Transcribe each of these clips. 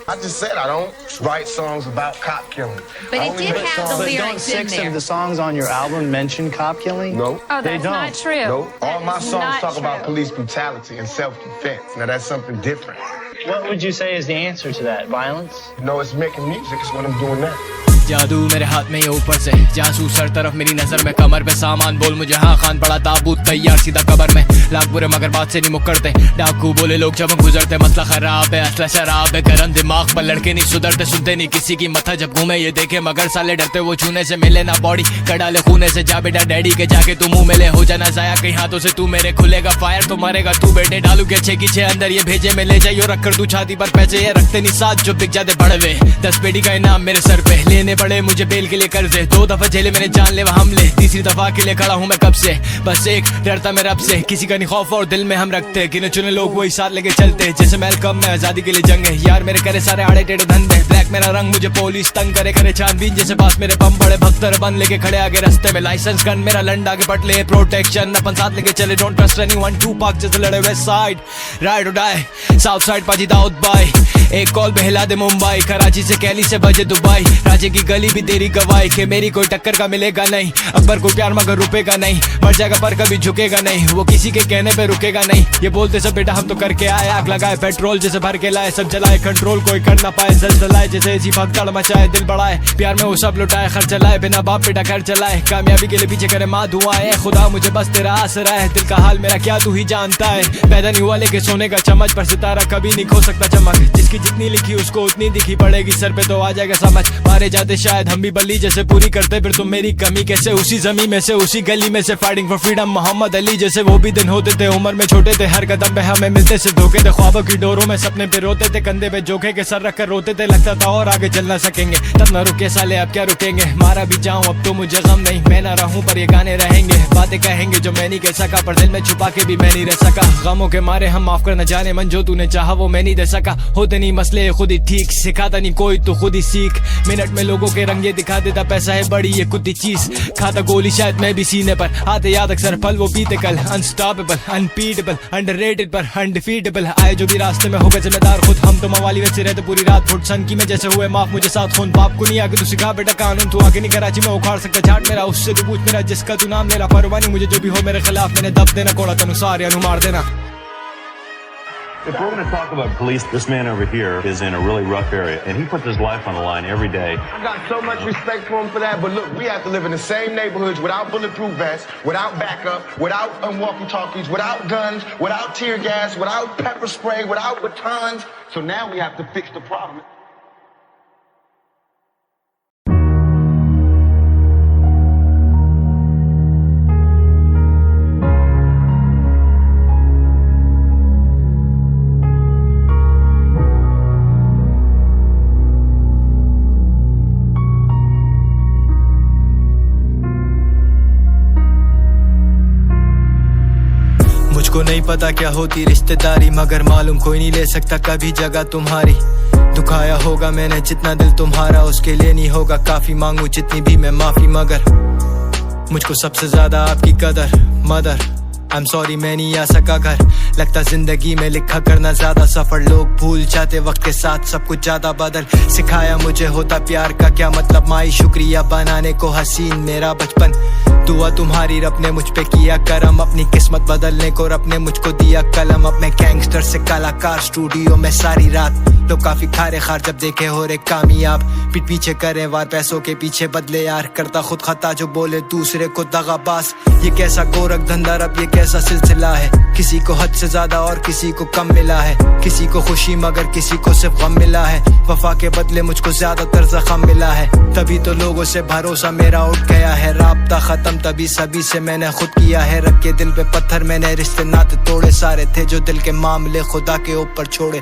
I just said I don't write songs about cop killing. But it did have the lyrics don't in 6 there. of the songs on your album mention cop killing? No. Oh, They that's don't. not true. No. All That my is songs not talk about true. police brutality and self-defense. Now that's something different. What would you say is the answer to that? Violence? No, it's making music is when I'm doing that. जादू मेरे हाथ में ये ऊपर से जासूस हर तरफ मेरी नजर में कमर पे सामान बोल मुझे हाँ खान पड़ा ताबूत तैयार सीधा कबर में लाख बुरे मगर बात से नहीं मुकरते डाकू बोले लोग जब हम गुजरते मसला खराब है असला शराब है गरम दिमाग पर लड़के नहीं सुधरते सुनते नहीं किसी की मथा जब घूमे ये देखे मगर साले डरते वो छूने से मिले ना बॉडी कड़ाले खूने से जा बेटा डैडी के जाके तू मुंह मिले हो जाना जाया कहीं हाथों से तू मेरे खुलेगा फायर तो मरेगा तू बेटे डालू के छे की छे अंदर ये भेजे में ले जाइयो रख कर तू छाती पर पैसे ये रखते नहीं साथ जो बिक जाते बड़वे 10 पेटी का इनाम मेरे सर पे लेने पड़े मुझे बेल के लिए कर्जे 2 दफा जेले मैंने जानलेवा हमले तीसरी दफा के लिए खड़ा हूँ मैं कब से बस एक डरता मैं रब से किसी का नहीं खौफ और दिल में हम रखते गिने चुने लोग वही साथ लेके चलते जैसे मेलकम में आजादी के लिए जंग है यार मेरे करे सारे आड़े टेढ़े धंधे ब्लैक मेरा रंग मुझे पुलिस तंग करे करे छानबीन जैसे पास मेरे बम बड़े भक्तर बन लेके खड़े आगे रास्ते में लाइसेंस गन मेरा लंड आगे पट ले प्रोटेक्शन अपन साथ लेके चले डोंट ट्रस्ट एनीवन 2 पाक जैसे लड़े वेस्ट साइड राइड और डाई साउथ साइड पाजी दाऊद बाई एक कॉल पे हिला दे मुंबई कराची से कैली से बजे दुबई राजे की गली भी तेरी गवाही के मेरी कोई टक्कर का मिलेगा नहीं अकबर को प्यार मगर रुकेगा नहीं मर जाएगा पर कभी झुकेगा नहीं वो किसी के कहने पे रुकेगा नहीं ये बोलते सब बेटा हम तो करके आए आग लगाए पेट्रोल जैसे भर के लाए सब जलाए कंट्रोल कोई कर ना पाए जलाए जैसे ऐसी भगदड़ मचाए दिल बढ़ाए प्यार में वो सब लुटाए खर्च चलाए बिना बाप बेटा घर चलाए कामयाबी के लिए पीछे करे माँ दुआएं खुदा मुझे बस तेरा आसरा है दिल का हाल मेरा क्या तू ही जानता है पैदा नहीं हुआ लेके सोने का चम्मच पर सितारा कभी नहीं खो सकता चमक जिसकी जितनी लिखी उसको उतनी दिखी पड़ेगी सर पे तो आ जाएगा समझ मारे जाते शायद हम भी बल्ली जैसे पूरी करते फिर तुम मेरी कमी कैसे उसी जमीन में से उसी गली में से fighting for freedom Muhammad Ali जैसे वो भी दिन होते थे उम्र में छोटे थे हर कदम पे हमें मिलते से धोखे थे ख्वाबों की डोरों में सपने पे रोते थे कंधे पे जोखे के सर रख कर रोते थे लगता था और आगे चल ना सकेंगे तब ना रुके साले अब क्या रुकेंगे मारा भी जाऊं अब तो मुझे गम नहीं मैं ना रहूं पर ये गाने रहेंगे बातें कहेंगे जो मैं नहीं कह सका पर दिल में छुपा के भी मैं नहीं रह सका गमों के मारे हम माफ कर न जाने मन जो तूने चाहा वो मैं नहीं दे सका होते नहीं मसले खुद ही ठीक सिखाता नहीं कोई तो खुद ही सीख मिनट में लोगों के रंगे दिखा देता पैसा है बड़ी ये कुत्ती चीज खाता गोली शायद मैं भी सीने पर आते याद अक्सर पल वो बीते कल अनस्टॉपेबल अनपीटेबल अंडररेटेड पर अनडिफीटेबल आए जो भी रास्ते में होगा जिम्मेदार खुद हम तो मवाली वैसे रहते पूरी रात फुट सन की में जैसे हुए माफ मुझे साथ खून बाप को नहीं आके तू सिखा बेटा कानून तू आके नहीं कराची में उखाड़ सकता झाट मेरा उससे तू पूछ मेरा जिसका तू नाम ले रहा परवानी मुझे जो भी हो मेरे खिलाफ मैंने दब देना कोड़ा तनु सारे अनु मार देना If we're going to talk about police, this man over here is in a really rough area, and he puts his life on the line every day. I got so much respect for him for that, but look, we have to live in the same neighborhoods without bulletproof vests, without backup, without walkie-talkies, without guns, without tear gas, without pepper spray, without batons. So now we have to fix the problem. मुझको नहीं पता क्या होती रिश्तेदारी मगर मालूम कोई नहीं ले सकता कभी जगह तुम्हारी दुखाया होगा मैंने जितना दिल तुम्हारा उसके लिए नहीं होगा काफी मांगू जितनी भी मैं माफी मगर मुझको सबसे ज्यादा आपकी कदर मदर I'm sorry मैं नहीं आ सका घर लगता जिंदगी में लिखा करना ज्यादा सफर लोग भूल जाते वक्त के साथ सब कुछ ज्यादा बदल सिखाया मुझे होता प्यार का क्या मतलब माई शुक्रिया बनाने को हसीन मेरा बचपन दुआ तुम्हारी रब ने मुझ पे किया करम अपनी किस्मत बदलने को रब ने मुझको दिया कलम अब मैं गैंगस्टर से कलाकार स्टूडियो में सारी रात लोग काफी खारे खार जब देखे हो रे कामयाब पीठ पीछे करे वार पैसों के पीछे बदले यार करता खुद खता जो बोले दूसरे को दगाबाज ये कैसा गोरख धंधा रब ये कैसा सिलसिला है किसी को हद से ज्यादा और किसी को कम मिला है किसी को खुशी मगर किसी को सिर्फ गम मिला है वफा के बदले मुझको ज्यादातर जख्म मिला है तभी तो लोगों से भरोसा मेरा उठ गया है राब्ता खत्म तभी सभी से मैंने खुद किया है रख के दिल पे पत्थर मैंने रिश्ते नाते तोड़े सारे थे जो दिल के मामले खुदा के ऊपर छोड़े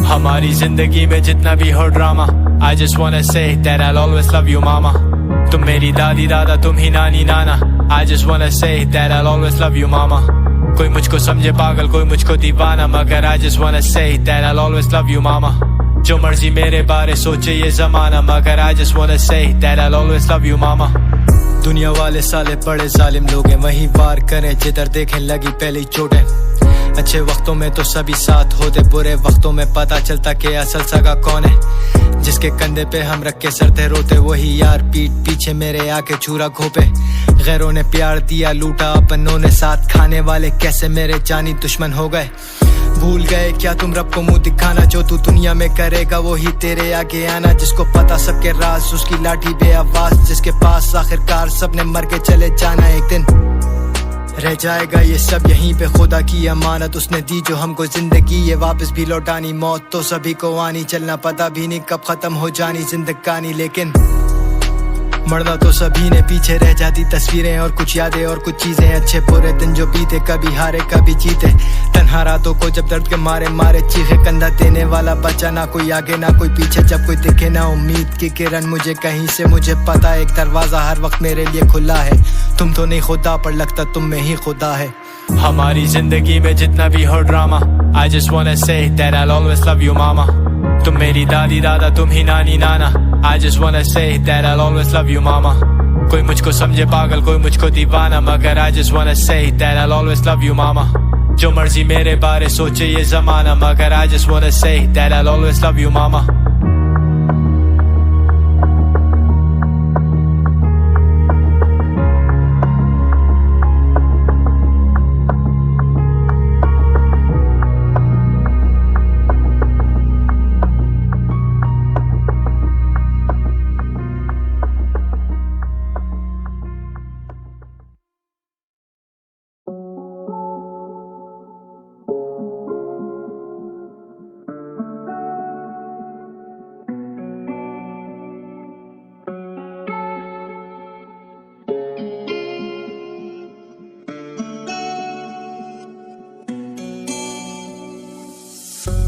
हमारी जिंदगी में जितना भी हो drama I just wanna say that I'll always love you mama तुम मेरी दादी दादा तुम ही नानी नाना I just wanna say that I'll always love you mama कोई मुझको समझे पागल कोई मुझको दीवाना मगर I just wanna say that I'll always love you mama जो मर्जी मेरे बारे सोचे ये जमाना मगर I just wanna say that I'll always love you mama दुनिया वाले साले बड़े जालिम लोग हैं वहीं वार करें जिधर देखें लगी पहली चोटें अच्छे वक्तों में तो सभी साथ होते, बुरे वक्तों में पता चलता कि असल सगा कौन है। जिसके कंधे पे हम रख के सरते रोते, वही यार पीठ पीछे मेरे आके छुरा घोपे। गैरों ने प्यार दिया लूटा, अपनों ने साथ खाने वाले कैसे मेरे जानी दुश्मन हो गए। भूल गए क्या तुम रब को मुंह दिखाना, जो तू दुनिया में करेगा वो ही तेरे आगे आना। जिसको पता सबके राज, उसकी लाठी बेआवाज, जिसके पास आखिरकार सबने मर के चले जाना। एक दिन रह जाएगा ये सब यहीं पे, खुदा की अमानत उसने दी जो हमको जिंदगी, ये वापस भी लौटानी। मौत तो सभी को आनी, चलना पता भी नहीं कब खत्म हो जानी जिंदगानी। लेकिन मरना तो सभी ने, पीछे रह जाती तस्वीरें और कुछ यादें और कुछ चीजें। अच्छे बुरे दिन जो बीते, कभी हारे कभी जीते। तन्हा रातों को जब दर्द के मारे मारे चीखे, कंधा देने वाला बचा ना कोई आगे ना कोई पीछे। जब कोई दिखे ना उम्मीद की किरण मुझे कहीं से, मुझे पता एक दरवाजा हर वक्त मेरे लिए खुला है। तुम तो नहीं खुदा पर लगता तुम में ही खुदा है। हमारी जिंदगी में जितना भी हो drama, I just wanna say that I'll always love you mama। तुम मेरी दादी दादा, तुम ही नानी नाना। I just wanna say that I'll always love you mama। कोई मुझको समझे पागल, कोई मुझको दीवाना, मगर I just wanna say that I'll always love you mama। जो मर्जी मेरे बारे सोचे ये जमाना, मगर I just wanna say that I'll always love you mama।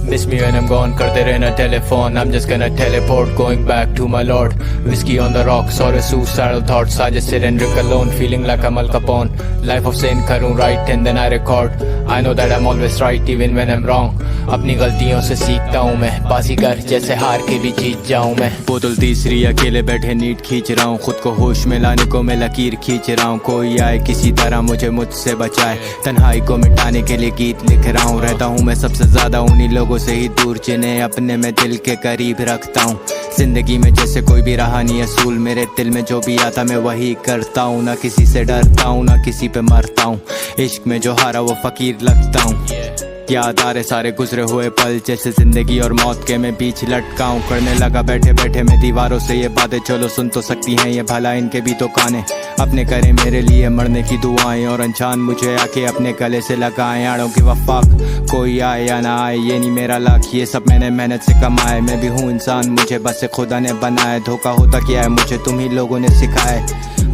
Miss me when I'm gone, करते रहना telephone, I'm just gonna teleport, going back to my lord। Whiskey on the rocks or a suicidal thoughts, I just sit and drink alone, feeling like I'm Al Capone। Life of sin करूँ right and then I record, I know that I'm always right even when I'm wrong। अपनी गलतियों से सीखता हूँ मैं, बाजीगर जैसे हार के भी जीत जाऊँ मैं। बोतल तीसरी अकेले बैठे नीट खींच रहा हूँ, खुद को होश में लाने को मैं लकीर खींच रहा हूँ। कोई आए किसी तरह मुझे मुझसे बचाए, तन्हाई को मिटाने के लिए गीत लिख रहा हूँ। रहता हूँ मैं सबसे ज्यादा उन्हीं लोगों से ही दूर, जिन्हें अपने में दिल के करीब रखता हूँ। जिंदगी में जैसे कोई भी रहा नहीं असूल, मेरे दिल में जो भी आता मैं वही करता हूँ। ना किसी से डरता हूँ ना किसी पे मरता हूँ, इश्क में जो हारा वो फकीर लगता हूँ। याद आ रहे सारे गुजरे हुए पल, जैसे जिंदगी और मौत के मैं बीच लटका हूँ। करने लगा बैठे बैठे मैं दीवारों से ये बातें, चलो सुन तो सकती हैं ये भला इनके भी तो काने। अपने करे मेरे लिए मरने की दुआएं, और अनजान मुझे आके अपने गले से लगाएं। आड़ों की वफाक कोई आए या ना आए ये नहीं मेरा लाख, ये सब मैंने मेहनत से कमाए। मैं भी हूँ इंसान, मुझे बस खुदा ने बनाया। धोखा होता क्या है मुझे तुम ही लोगों ने सिखाए।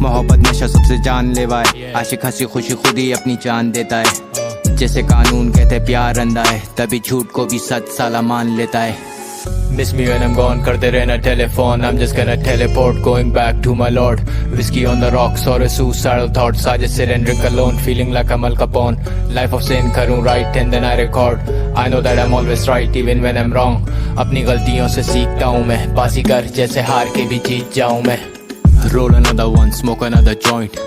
मोहब्बत नशा सबसे जान लेवा है, आशिक हंसी खुशी खुद ही अपनी जान देता है। जैसे कानून कहते प्यार अंधा है, तभी झूठ को भी सच साला मान लेता है। Miss me when I'm gone, करते रहना telephone, I'm just gonna teleport, going back to my lord। Whiskey on the rocks or a suicidal thoughts, I just sit and drink alone, feeling like I'm Al Capone। Life of sin करूँ right and then I record, I know that I'm always right even when I'm wrong। अपनी गलतियों से सीखता हूँ मैं, बाजीगर जैसे हार के भी जीत जाऊँ मैं। Roll another one, smoke another joint,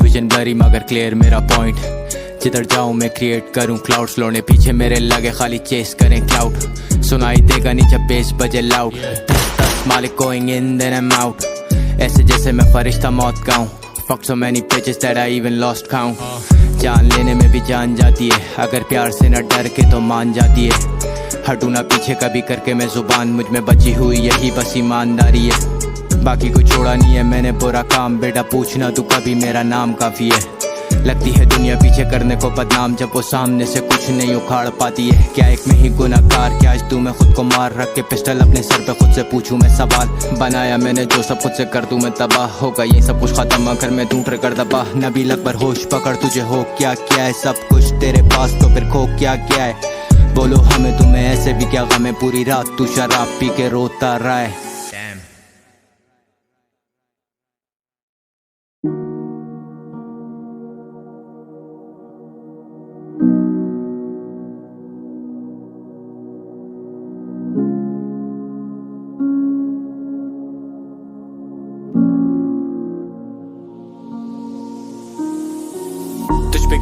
vision blurry मगर clear मेरा point। जिधर जाऊँ मैं क्रिएट करूँ क्लाउड्स, लौड़े पीछे मेरे लगे खाली चेस करें क्लाउड। सुनाई देगा नहीं जब बेस बजे लाउड, दस मालिक going in then I am out. ऐसे जैसे मैं फरिश्ता मौत का हूँ, fucked so many bitches that I even lost count। जान लेने में भी जान जाती है, अगर प्यार से न डर के तो मान जाती है। हटू ना पीछे कभी करके मैं जुबान, मुझ में बची हुई यही बस ईमानदारी है। बाकी को छोड़ा नहीं है मैंने बुरा काम, बेटा पूछना तू कभी मेरा नाम काफी है। लगती है दुनिया पीछे करने को बदनाम, जब वो सामने से कुछ नहीं उखाड़ पाती है। क्या एक में ही गुनाहगार, क्या आज तू मैं खुद को मार रख के पिस्टल अपने सर पे खुद से पूछूं मैं सवाल। बनाया मैंने जो सब खुद से कर दूं मैं तबाह, होगा ये सब कुछ खत्म अगर मैं दूं ट्रिगर दबा। नबील अकबर होश पकड़ तुझे हो क्या क्या है, सब कुछ तेरे पास तो फिर खो क्या क्या है। बोलो हमें तुम्हें ऐसे भी क्या गम है, पूरी रात तू शराब पी के रोता रहा है।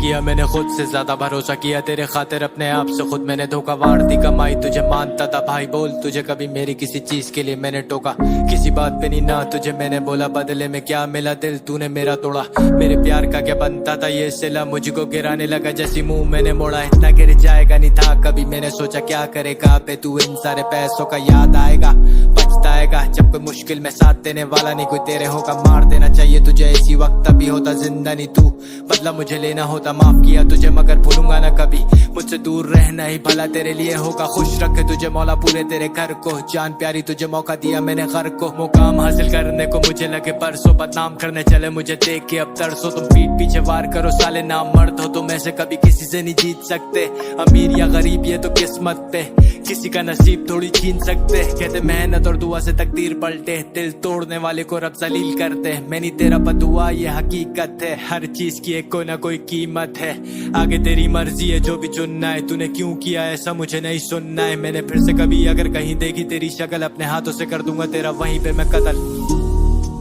किया मैंने खुद से ज्यादा भरोसा किया तेरे खातिर अपने आप से खुद मैंने धोखा वार दी कमाई तुझे मानता था भाई बोल तुझे कभी मेरी किसी चीज के लिए मैंने टोका किसी बात पे नहीं ना तुझे मैंने बोला बदले में क्या मिला दिल तूने मेरा तोड़ा मेरे प्यार का क्या बनता था ये सिला मुझको गिराने लगा जैसी मुंह मैंने मोड़ा इतना गिर जाएगा नहीं था कभी मैंने सोचा क्या करेगा पे तू इन सारे पैसों का याद आएगा पछताएगा जब कोई मुश्किल में साथ देने वाला नहीं कोई तेरे होगा मार देना चाहिए तुझे इसी वक्त तभी होता जिंदा नहीं तू बदला मुझे लेना होता माफ किया तुझे मगर भूलूंगा ना कभी मुझसे दूर रहना ही भला तेरे लिए होगा खुश रखे तुझे मौला पूरे तेरे घर को जान प्यारी तुझे मौका दिया मैंने घर को मुकाम हासिल करने को मुझे लगे परसों बदनाम करने चले मुझे देख के अब तरसो तुम पीठ पीछे वार करो साले नाम मर्द हो तुम ऐसे कभी किसी से नहीं जीत सकते अमीर या गरीब ये तो किस्मत पे किसी का नसीब थोड़ी छीन सकते कहते मेहनत और दुआ से तकदीर पलटे दिल तोड़ने वाले को रब जलील करते मैं नहीं तेरा बदुआ ये हकीकत है हर चीज की एक कोई ना कोई कीमत है आगे तेरी मर्जी है जो भी चुनना है तूने क्यों किया ऐसा मुझे नहीं सुनना है मैंने फिर से कभी अगर कहीं देखी तेरी शक्ल अपने हाथों से कर दूंगा तेरा वहीं पे मैं कत्ल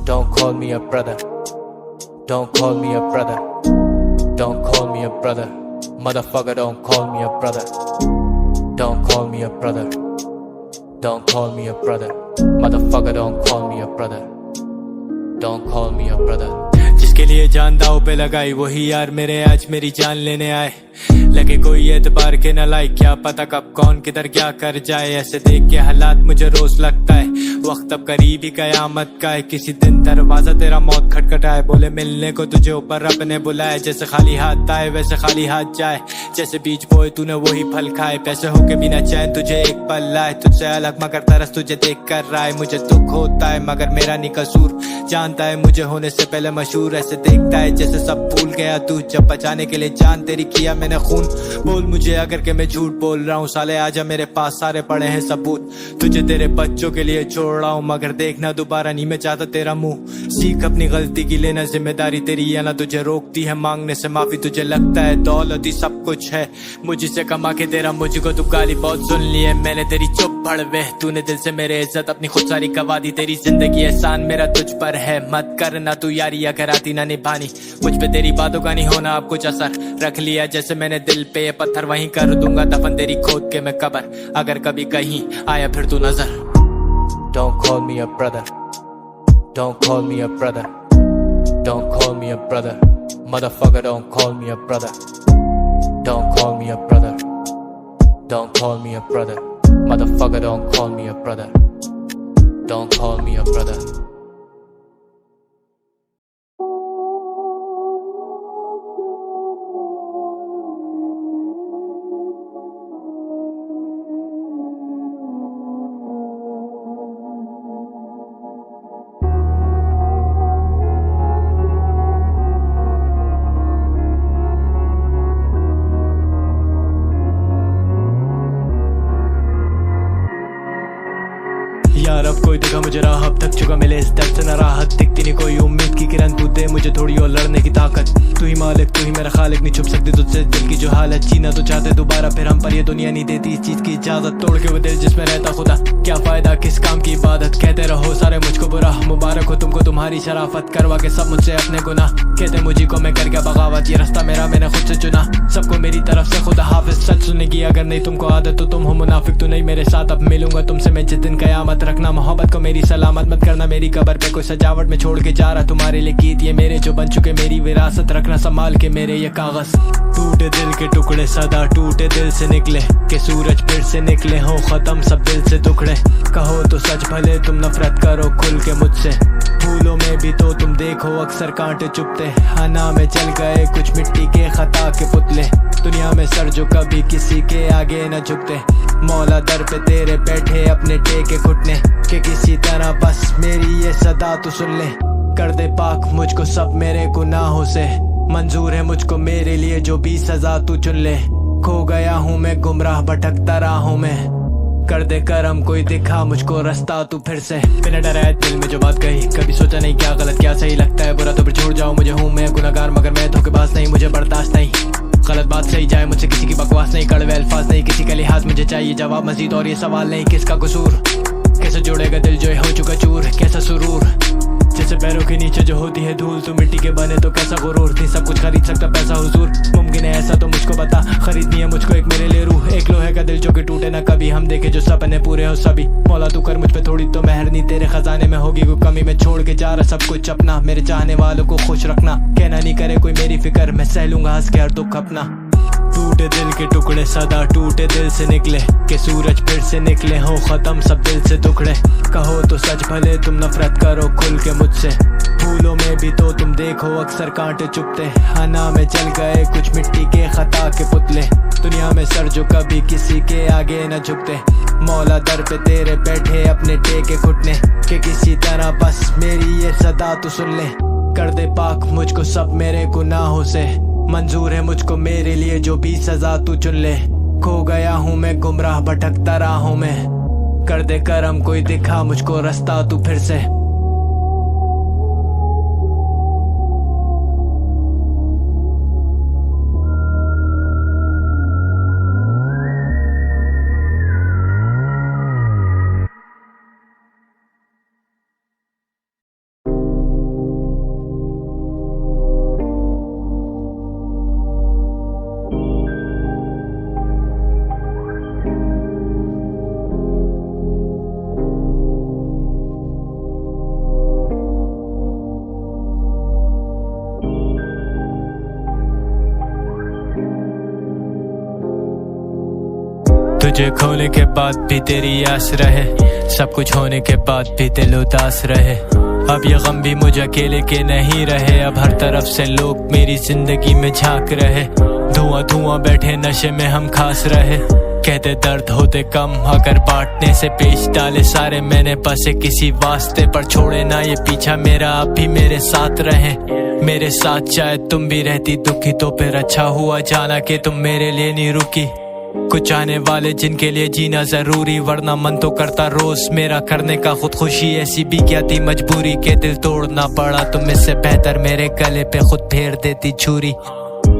Don't call me a brother Don't call me a brother Don't call me a brother Motherfucker don't call me a brother Don't call me a brother Don't call me a brother Motherfucker don't call me a brother Don't call me a brother जिसके लिए जान दाव पे लगाई वही यार मेरे आज मेरी जान लेने आए लगे कोई एतबार के न लाई क्या पता कब कौन किधर क्या कर जाए ऐसे देख के हालात मुझे रोज लगता है वक्त अब करीब ही कयामत का है किसी दिन दरवाजा तेरा मौत खटखटाए बोले मिलने को तुझे ऊपर रब ने बुलाए जैसे खाली हाथ आए वैसे खाली हाथ जाए जैसे बीज बोए तूने वही फल खाए पैसे होके बिना चैन तुझे एक पल लाए तुझसे अलग मगर तरस तुझे देख कर रहा है मुझे दुख होता है मगर मेरा नहीं कसूर जानता है मुझे होने से पहले मशहूर ऐसे देखता है जैसे सब भूल गया तू जब बचाने के लिए जान तेरी किया मैंने खून बोल मुझे अगर के मैं झूठ बोल रहा हूँ साले आजा मेरे पास सारे पड़े हैं सबूत तुझे तेरे बच्चों के लिए छोड़ रहा हूँ मगर देखना दोबारा नहीं मैं चाहता तेरा मुंह सीख अपनी गलती की लेना जिम्मेदारी तेरी या ना तुझे रोकती है मांगने से माफी तुझे लगता है दौलत ही सब कुछ है मुझसे कमा के तेरा मुझको तू गाली बहुत सुन ली है मैंने तेरी चुप भड़वे तूने दिल से मेरे इज्जत अपनी खुद सारी गवा दी तेरी जिंदगी एहसान मेरा तुझ पर है मत करना तू यारी अगर आती ना निभानी मुझ पे तेरी बातों का नहीं होना अब कुछ असर रख लिया जैसे मैंने दिल पे ये पत्थर वहीं कर दूंगा दफन तेरी खोद के मैं कबर अगर कभी कहीं आया फिर तू नजर Don't call me a brother Don't call me a brother Don't call me a brother Motherfucker don't call me a brother Don't call me a brother Don't call me a brother Motherfucker don't call me a brother Don't call me a brother यार अब कोई दिखा मुझे राह अब थक चुका मिले इस दर्द से न राहत दिखती नहीं कोई उम्मीद की किरण तू दे मुझे थोड़ी और लड़ने की ताकत तू ही मालिक तू ही मेरा खालिक नहीं छुप सकती तुझसे दिल की जो हालत जीना तो चाहते दोबारा फिर हम पर ये दुनिया नहीं देती इस चीज की इजाजत तोड़ के वो दिल जिसमें रहता खुदा क्या फायदा किस काम की इबादत कहते रहो सारे मुझको बुरा मुबारक हो तुमको तुम्हारी शराफत करवा के सब मुझसे अपने गुनाह कहते मुझे को मैं कर गया बगावत ये रास्ता मेरा मैंने खुद से चुना सबको मेरी तरफ से खुदा हाफिज सच सुनने की अगर नहीं तुमको आदत तो तुम हो मुनाफिक तू नहीं मेरे साथ अब मिलूंगा तुमसे मैं जिस दिन कयामत रखना मोहब्बत को मेरी सलामत मत करना मेरी कब्र पे कोई सजावट में छोड़ के जा रहा तुम्हारे लिए गीत ये मेरे जो बन चुके मेरी विरासत रखना संभाल के मेरे ये कागज टूटे दिल के टुकड़े सदा टूटे दिल से निकले के सूरज फिर से निकले हो खत्म सब दिल से टुकड़े कहो तो सच भले तुम नफरत करो खुल के मुझसे फूलों में भी तो तुम देखो अक्सर कांटे चुपते हना में चल गए कुछ मिट्टी के खता के पुतले दुनिया में सर जो कभी किसी के आगे न झुकते मौला दर पे तेरे बैठे अपने टेके घुटने के किसी तरह बस मेरी ये सदा तू सुन ले कर दे पाक मुझको सब मेरे गुनाहों से मंजूर है मुझको मेरे लिए जो भी सजा तू चुन ले खो गया हूँ मैं गुमराह भटकता रहा हूँ मैं कर दे करम कोई दिखा मुझको रास्ता तू फिर से बिना डराए दिल में जो बात कही कभी सोचा नहीं क्या गलत क्या सही लगता है बुरा तो फिर छोड़ जाओ मुझे हूँ मैं गुनहगार मगर मैं धोखेबाज नहीं मुझे बर्दाश्त नहीं गलत बात सही जाए मुझसे किसी की बकवास नहीं कड़वे अल्फाज नहीं किसी का लिहाज मुझे चाहिए जवाब मजीद और ये सवाल नहीं किसका कसूर कैसे जोड़ेगा दिल जो हो चुका चूर कैसा सुरूर जैसे पैरों के नीचे जो होती है धूल, तू मिट्टी के बने तो कैसा गुरूर, नहीं सब कुछ खरीद सकता पैसा हुजूर, मुमकिन है ऐसा तो मुझको बता, खरीदनी है मुझको एक मेरे लिए रूह, एक लोहे का दिल जो कि टूटे ना कभी, हम देखे जो सपने पूरे हो सभी, मौला तू कर मुझ पे थोड़ी तो मेहर, नहीं तेरे खजाने में होगी कोई कमी, मैं छोड़ के जा रहा सब कुछ अपना, मेरे चाहने वालों को खुश रखना, कहना नहीं करे कोई मेरी फिक्र, मैं सह लूंगा हंस के हर दुख अपना। टूटे दिल के टुकड़े सदा टूटे दिल से निकले, के सूरज फिर से निकले हो खत्म सब दिल से टुकड़े, कहो तो सच भले तुम नफरत करो खुल के मुझसे, फूलों में भी तो तुम देखो अक्सर कांटे चुपते, हना में जल गए कुछ मिट्टी के खता के पुतले, दुनिया में सर जो कभी किसी के आगे न झुकते, मौला दर पे तेरे बैठे अपने टेके घुटने, के किसी तरह बस मेरी ये सदा तू सुन ले, कर दे पाक मुझको सब मेरे गुनाहों से, मंजूर है मुझको मेरे लिए जो भी सजा तू चुन ले, खो गया हूँ मैं गुमराह भटकता राहों में, कर दे करम कोई दिखा मुझको रास्ता तू फिर से। तुझे खोने के बाद भी तेरी आस रहे, सब कुछ होने के बाद भी दिल उदास रहे, अब ये गम भी मुझे अकेले के नहीं रहे, अब हर तरफ से लोग मेरी जिंदगी में झांक रहे, धुआं धुआं बैठे नशे में हम खास रहे, कहते दर्द होते कम अगर बांटने से पेश डाले सारे, मैंने बसे किसी वास्ते पर छोड़े ना ये पीछा मेरा, अब भी मेरे साथ रहे, मेरे साथ शायद तुम भी रहती दुखी तो फिर अच्छा हुआ जाना कि तुम मेरे लिए नहीं रुकी, कुछ आने वाले जिनके लिए जीना जरूरी, वरना मन तो करता रोज मेरा करने का खुद खुशी, ऐसी भी क्या थी मजबूरी के दिल तोड़ना पड़ा, तुम इससे बेहतर मेरे गले पे खुद फेर देती छुरी,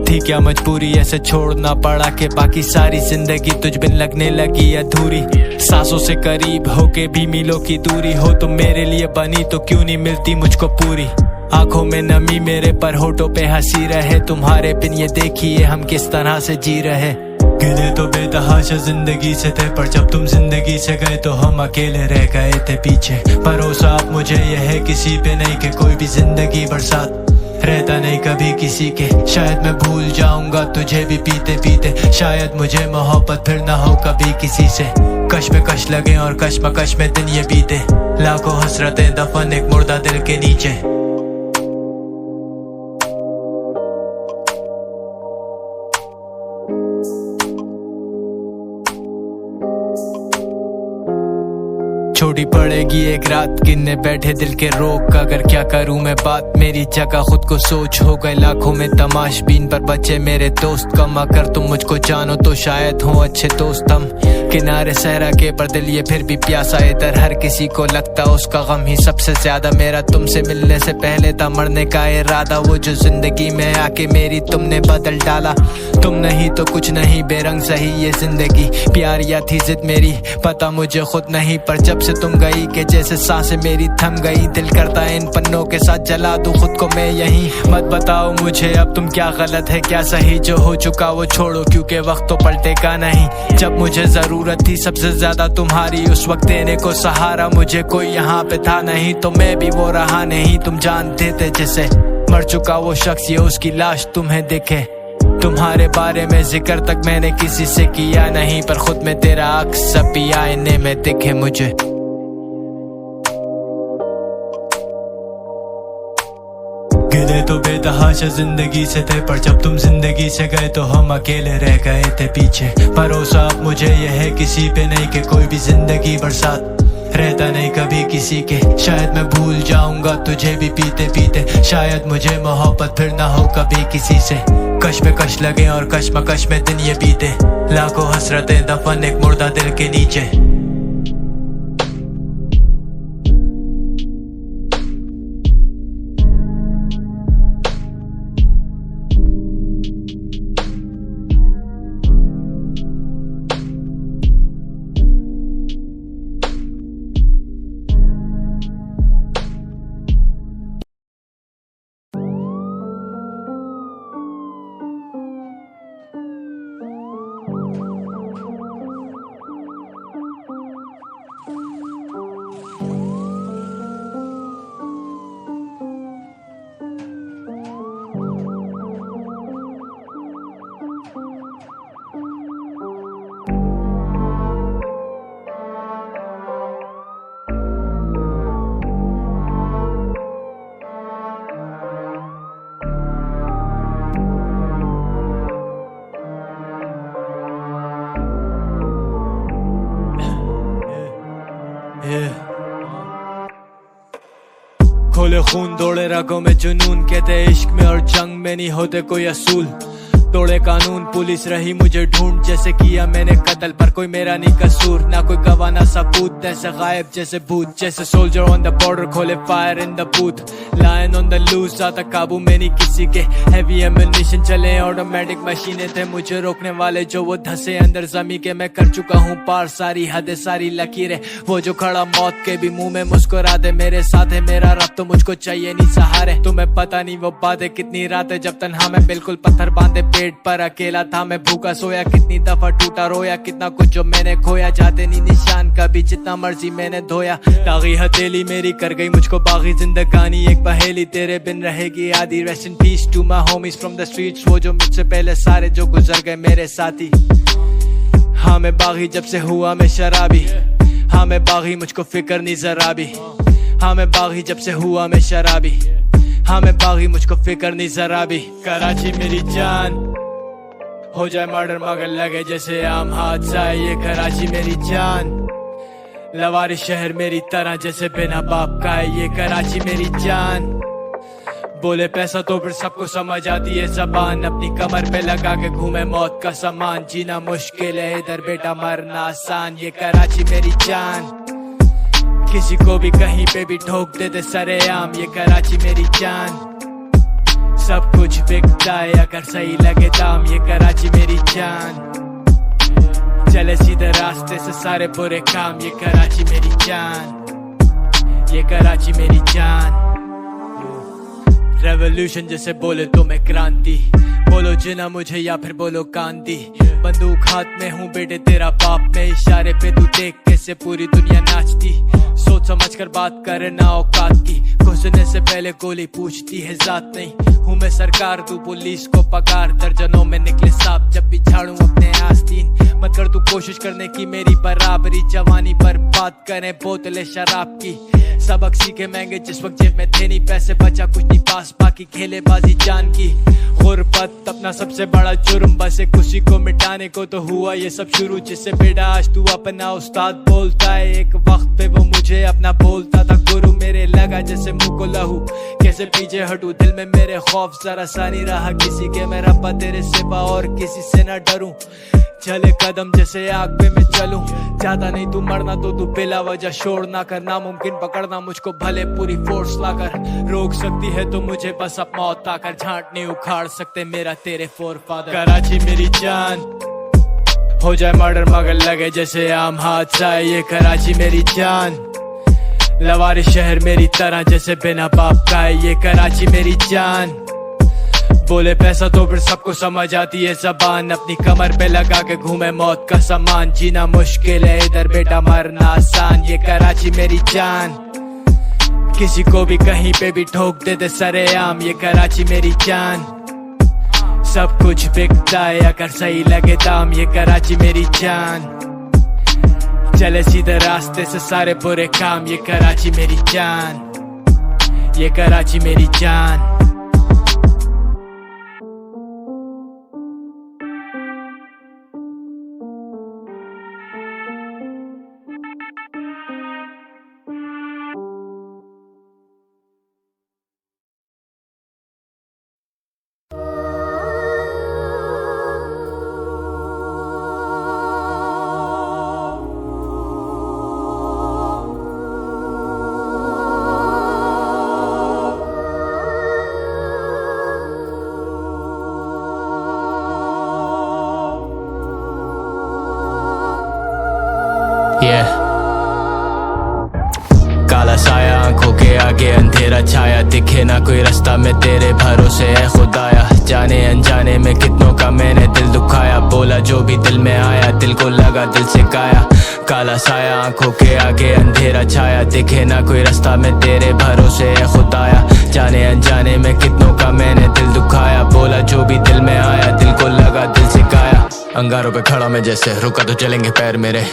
थी क्या मजबूरी ऐसे छोड़ना पड़ा कि बाकी सारी जिंदगी तुझ बिन लगने लगी अधूरी, सांसों से करीब होके भी मीलों की दूरी, हो तुम मेरे लिए बनी तो क्यों नहीं मिलती मुझको पूरी, आंखों में नमी मेरे पर होठों पे हंसी रहे, तुम्हारे बिन ये देखिए हम किस तरह से जी रहे, गिले तो बेतहाशा जिंदगी से थे पर जब तुम जिंदगी से गए तो हम अकेले रह गए थे पीछे, भरोसा अब मुझे यह है किसी पे नहीं कि कोई भी जिंदगी बरसात रहता नहीं कभी किसी के, शायद मैं भूल जाऊंगा तुझे भी पीते पीते, शायद मुझे मोहब्बत फिर ना हो कभी किसी से, कश में कश लगे और कश्मकश में दिन ये बीते, लाखों हसरतें दफन एक मुर्दा दिल के नीचे। छोड़ी पड़ेगी एक रात गिनने बैठे दिल के रोक, अगर क्या करूं मैं बात मेरी जगह खुद को सोच, हो गए लाखों में तमाशबीन पर बचे मेरे दोस्त कम, अगर तुम मुझको जानो तो शायद हो अच्छे दोस्त हम, किनारे सहरा के पर दिल ये फिर भी प्यासा, इधर हर किसी को लगता उसका गम ही सबसे ज्यादा, मेरा तुमसे मिलने से पहले था मरने का इरादा, वो जो जिंदगी में आके मेरी तुमने बदल डाला, तुम नहीं तो कुछ नहीं बेरंग सही ये जिंदगी, प्यार या थी जिद मेरी पता मुझे खुद नहीं, पर जब से तुम गई के जैसे सांसें मेरी थम गई, दिल करता इन पन्नों के साथ जला दूं खुद को मैं यहीं, मत बताओ मुझे अब तुम क्या गलत है क्या सही, जो हो चुका वो छोड़ो क्योंकि वक्त तो पलटेगा नहीं, जब मुझे जरूरत थी सबसे ज्यादा तुम्हारी, उस वक्त देने को सहारा मुझे कोई यहाँ पे था नहीं, तो मैं भी वो रहा नहीं तुम जानते थे जिसे, मर चुका वो शख्स ये उसकी लाश तुम्हें दिखे, तुम्हारे बारे में जिक्र तक मैंने किसी से किया नहीं, पर खुद में तेरा अक्स अभी आईने में दिखे मुझे। गिले तो बेतहाशा जिंदगी से थे पर जब तुम जिंदगी से गए तो हम अकेले रह गए थे पीछे, भरोसा अब मुझे यह है किसी पे नहीं कि कोई भी जिंदगी बरसात रहता नहीं कभी किसी के, शायद मैं भूल जाऊंगा तुझे भी पीते पीते, शायद मुझे मोहब्बत फिर ना हो कभी किसी से, कश में कश लगे और कश्मकश में दिन ये बीते, लाखों हसरतें दफन एक मुर्दा दिल के नीचे। बोले खून दौड़े रगों में जुनून, कहते इश्क में और जंग में नहीं होते कोई असूल। तोड़े कानून पुलिस रही मुझे ढूंढ, जैसे किया मैंने कत्ल पर कोई मेरा नहीं कसूर। ना कोई गवाह ना सबूत, ऐसे गायब जैसे भूत। जैसे सोल्जर ऑन द बॉर्डर खोले fire in the booth. Lion on the loose, आता काबू में नहीं किसी के। हैवी एम्युनिशन चले ऑटोमेटिक मशीनें, थे मुझे रोकने वाले जो वो धंसे अंदर जमी के। मैं कर चुका हूँ पार सारी हदें सारी लकीरें। वो जो खड़ा मौत के भी मुंह में मुस्कुरा दे, मेरे साथ है मेरा रब तो मुझको चाहिए नहीं सहारे। तुम्हें पता नहीं वो बातें कितनी रातें जब तन्हा मैं बिल्कुल पत्थर बांधे पेट पर अकेला था मैं भूखा सोया। कितनी दफा टूटा रोया, कितना कुछ जो मैंने खोया। जाते नहीं निशान कभी जितना मर्जी मैंने धोया। दागी हथेली मेरी कर गई मुझको बागी जिंदगानी, एक पहेली तेरे बिन रहेगी आधी। Rest in peace to my homies from the streets, वो जो मुझसे पहले सारे जो गुजर गए मेरे साथी। हाँ मैं बागी जब से हुआ मैं शराबी। हाँ मैं बागी मुझको फिक्र नहीं जरा भी। हाँ मैं बागी जब से हुआ मैं शराबी। हाँ मैं बागी मुझको फिक्र नहीं जरा भी। कराची मेरी जान, हो जाए मर्डर मगर लगे जैसे आम हादसा है ये कराची मेरी जान। लवारिस शहर मेरी तरह जैसे बिना बाप का है ये कराची मेरी जान। बोले पैसा तो फिर सबको समझ आती है जबान, अपनी कमर पे लगा के घूमे मौत का सामान। जीना मुश्किल है इधर बेटा मरना आसान, ये कराची मेरी जान। किसी को भी कहीं पे भी ठोक देते सरेआम, ये कराची मेरी जान। सब कुछ बिकता है अगर सही लगे दाम, ये कराची मेरी जान। चले सीधे रास्ते से सारे बुरे काम, ये कराची मेरी जान। ये कराची मेरी जान। रेवोल्यूशन जैसे बोले तो मैं क्रांति, बोलो जिना मुझे या फिर बोलो गांधी। बंदूक हाथ में हूँ बेटे तेरा बाप, में इशारे पे तू देख कैसे पूरी दुनिया नाचती। सोच समझ कर बात करे ना औकात की, घुसने से पहले गोली पूछती है जात नहीं। हूँ मैं सरकार तू पुलिस को पगार, दर्जनों में निकले सांप जब भी झाड़ू अपने आस्तीन। मत कर तू कोशिश करने की मेरी बराबरी, जवानी पर बात करें बोतलें शराब की। सबक सीखे महंगे जिस वक्त जेब में थे नहीं पैसे, बचा कुछ नहीं पास बाकी खेले बाजी जान की। गुर्बत अपना सबसे बड़ा जुर्म, बस एक उसी को मिटाने को तो हुआ ये सब शुरू। जिससे बेटा आज तू अपना उस्ताद बोलता है, एक वक्त पे वो मुझे अपना बोलता था गुरु। मेरे लगा जैसे मुंह को लहू, कैसे पीछे हटूं दिल में मेरे खौफ जरा सा नहीं रहा किसी के। मैं रब्बा तेरे सिवा और किसी से न डरूं, चले कदम जैसे आग पे मैं चलूं। ज्यादा नहीं तू मरना तो तू बिला वजह शोर ना कर, नामुमकिन पकड़ना मुझको भले पूरी फोर्स लाकर। रोक सकती है तो मुझे बस अब मौत आकर, झांट नहीं उखाड़ सकते मेरा तेरे फोरफादर। कराची मेरी जान, हो जाए मर्डर मगर लगे जैसे आम हादसा है ये कराची मेरी जान। लवारिस शहर मेरी तरह जैसे बिना बाप का है ये कराची मेरी जान। बोले पैसा तो फिर सबको समझ आती है जबान, अपनी कमर पे लगा के घूमे मौत का सामान। जीना मुश्किल है इधर बेटा मरना आसान, ये कराची मेरी जान। किसी को भी कहीं पे भी ठोक देते सरेआम, ये कराची मेरी जान। सब कुछ बिकता है अगर सही लगे दाम, ये कराची मेरी जान। चले सीधे रास्ते से सारे बुरे काम, ये कराची मेरी जान। ये कराची मेरी जान। काला साया आंखों के आगे अंधेरा छाया, दिखे ना कोई रास्ता में तेरे भरोसे है खुदाया। जाने अनजाने में कितनों का मैंने दिल दुखाया, बोला जो भी दिल में आया दिल को लगा दिल से काया। काला साया आंखों के आगे अंधेरा छाया, दिखे ना कोई रास्ता में तेरे भरोसे है खुदाया। जाने अनजाने में कितनों का मैंने दिल दुखाया, बोला जो भी दिल में आया दिल को लगा दिल से काया। अंगारों पे खड़ा मैं जैसे, रुका तो चलेंगे पैर मेरे।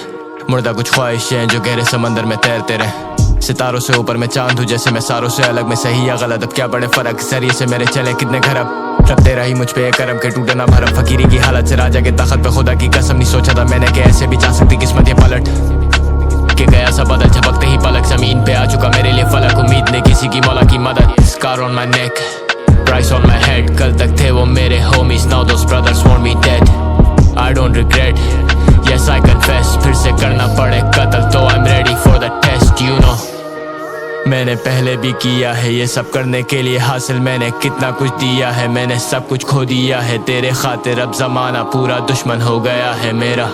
मुर्दा कुछ ख्वाहिशें जो गहरे समंदर में तैरते रहे। सितारों से ऊपर मैं चांद हूँ जैसे मैं सारों से अलग, मैं सही या गलत अब क्या बड़े फर्क। सरिये से मेरे चले कितने घर अब तेरा ही मुझ पे करम के टूटे ना भरम। फकीरी की हालत से राजा के तखत पे खुदा की कसम, नहीं सोचा था मैंने कि ऐसे भी जा सकती किस्मत ये पलट। के गया सा बदल, झपकते ही पलक जमीन पे आ चुका मेरे लिए फलक। उम्मीद ने किसी की मौला की मदद, scar on my neck, price on my head। कल तक थे वो मेरे homies, now those brothers want me dead। I don't regret, yes I confess। फिर से करना पड़े कत्ल तो I'm ready for the test, you know। मैंने पहले भी किया है ये सब करने के लिए हासिल मैंने कितना कुछ दिया है, मैंने सब कुछ खो दिया है तेरे खातिर। अब जमाना पूरा दुश्मन हो गया है मेरा।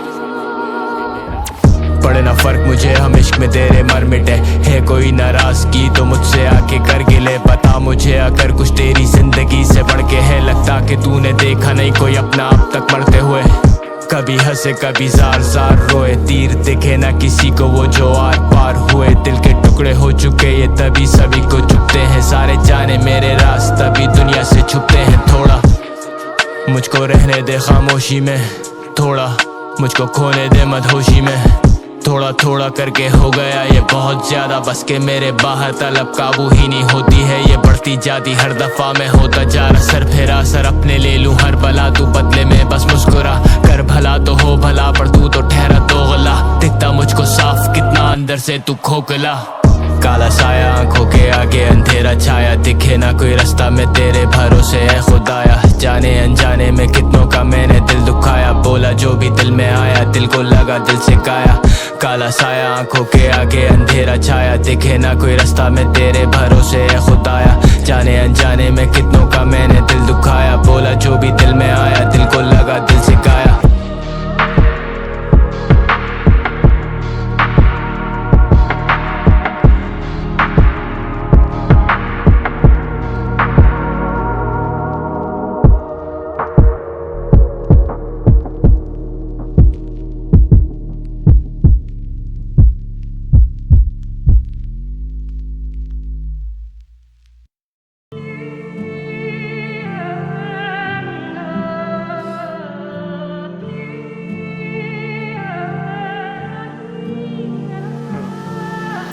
पड़े ना फर्क मुझे हम इश्क में तेरे मर मिटे, है कोई नाराजगी तो मुझसे आके कर गिले। बता मुझे अगर कुछ तेरी जिंदगी से बढ़ के है, लगता कि तूने देखा नहीं कोई अपना अब तक मरते हुए। कभी हंसे कभी जार जार रोए, तीर दिखे ना किसी को वो जो आर पार हुए। दिल के टुकड़े हो चुके ये तभी सभी को चुपते हैं, सारे जाने मेरे राज तभी दुनिया से छुपते हैं। थोड़ा मुझको रहने दे खामोशी में, थोड़ा मुझको खोने दे मदहोशी में। थोड़ा थोड़ा करके हो गया ये बहुत ज्यादा, बस के मेरे बाहर तलब काबू ही नहीं होती है। ये बढ़ती जाती हर दफा मैं होता जा रहा सर फेरा, सर अपने ले लूं हर भला। तू बदले में बस मुस्कुरा कर, भला तो हो भला पर तू तो ठहरा दोगला। दिखता मुझको साफ कितना अंदर से तू खोखला। काला साया आंखों के आगे अंधेरा छाया, दिखे ना कोई रास्ता में तेरे भरोसे है खुदाया। जाने अनजाने में कितनों का मैंने दिल दुखाया, बोला जो भी दिल में आया दिल को लगा दिल से काया। काला साया आंखों के आगे अंधेरा छाया, दिखे ना कोई रास्ता में तेरे भरोसे है खुदाया। जाने अनजाने में कितनों का मैंने दिल दुखाया, बोला जो भी दिल में आया दिल को लगा दिल से काया।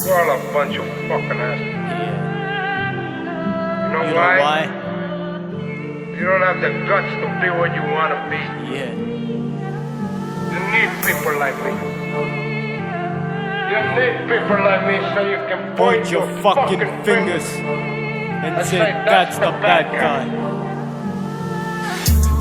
You're all a bunch of fucking assholes. You know why? You don't have the guts to be what you want to be. Yeah. You need people like me. You need people like me so you can Point your fucking fingers and say that's the bad guy।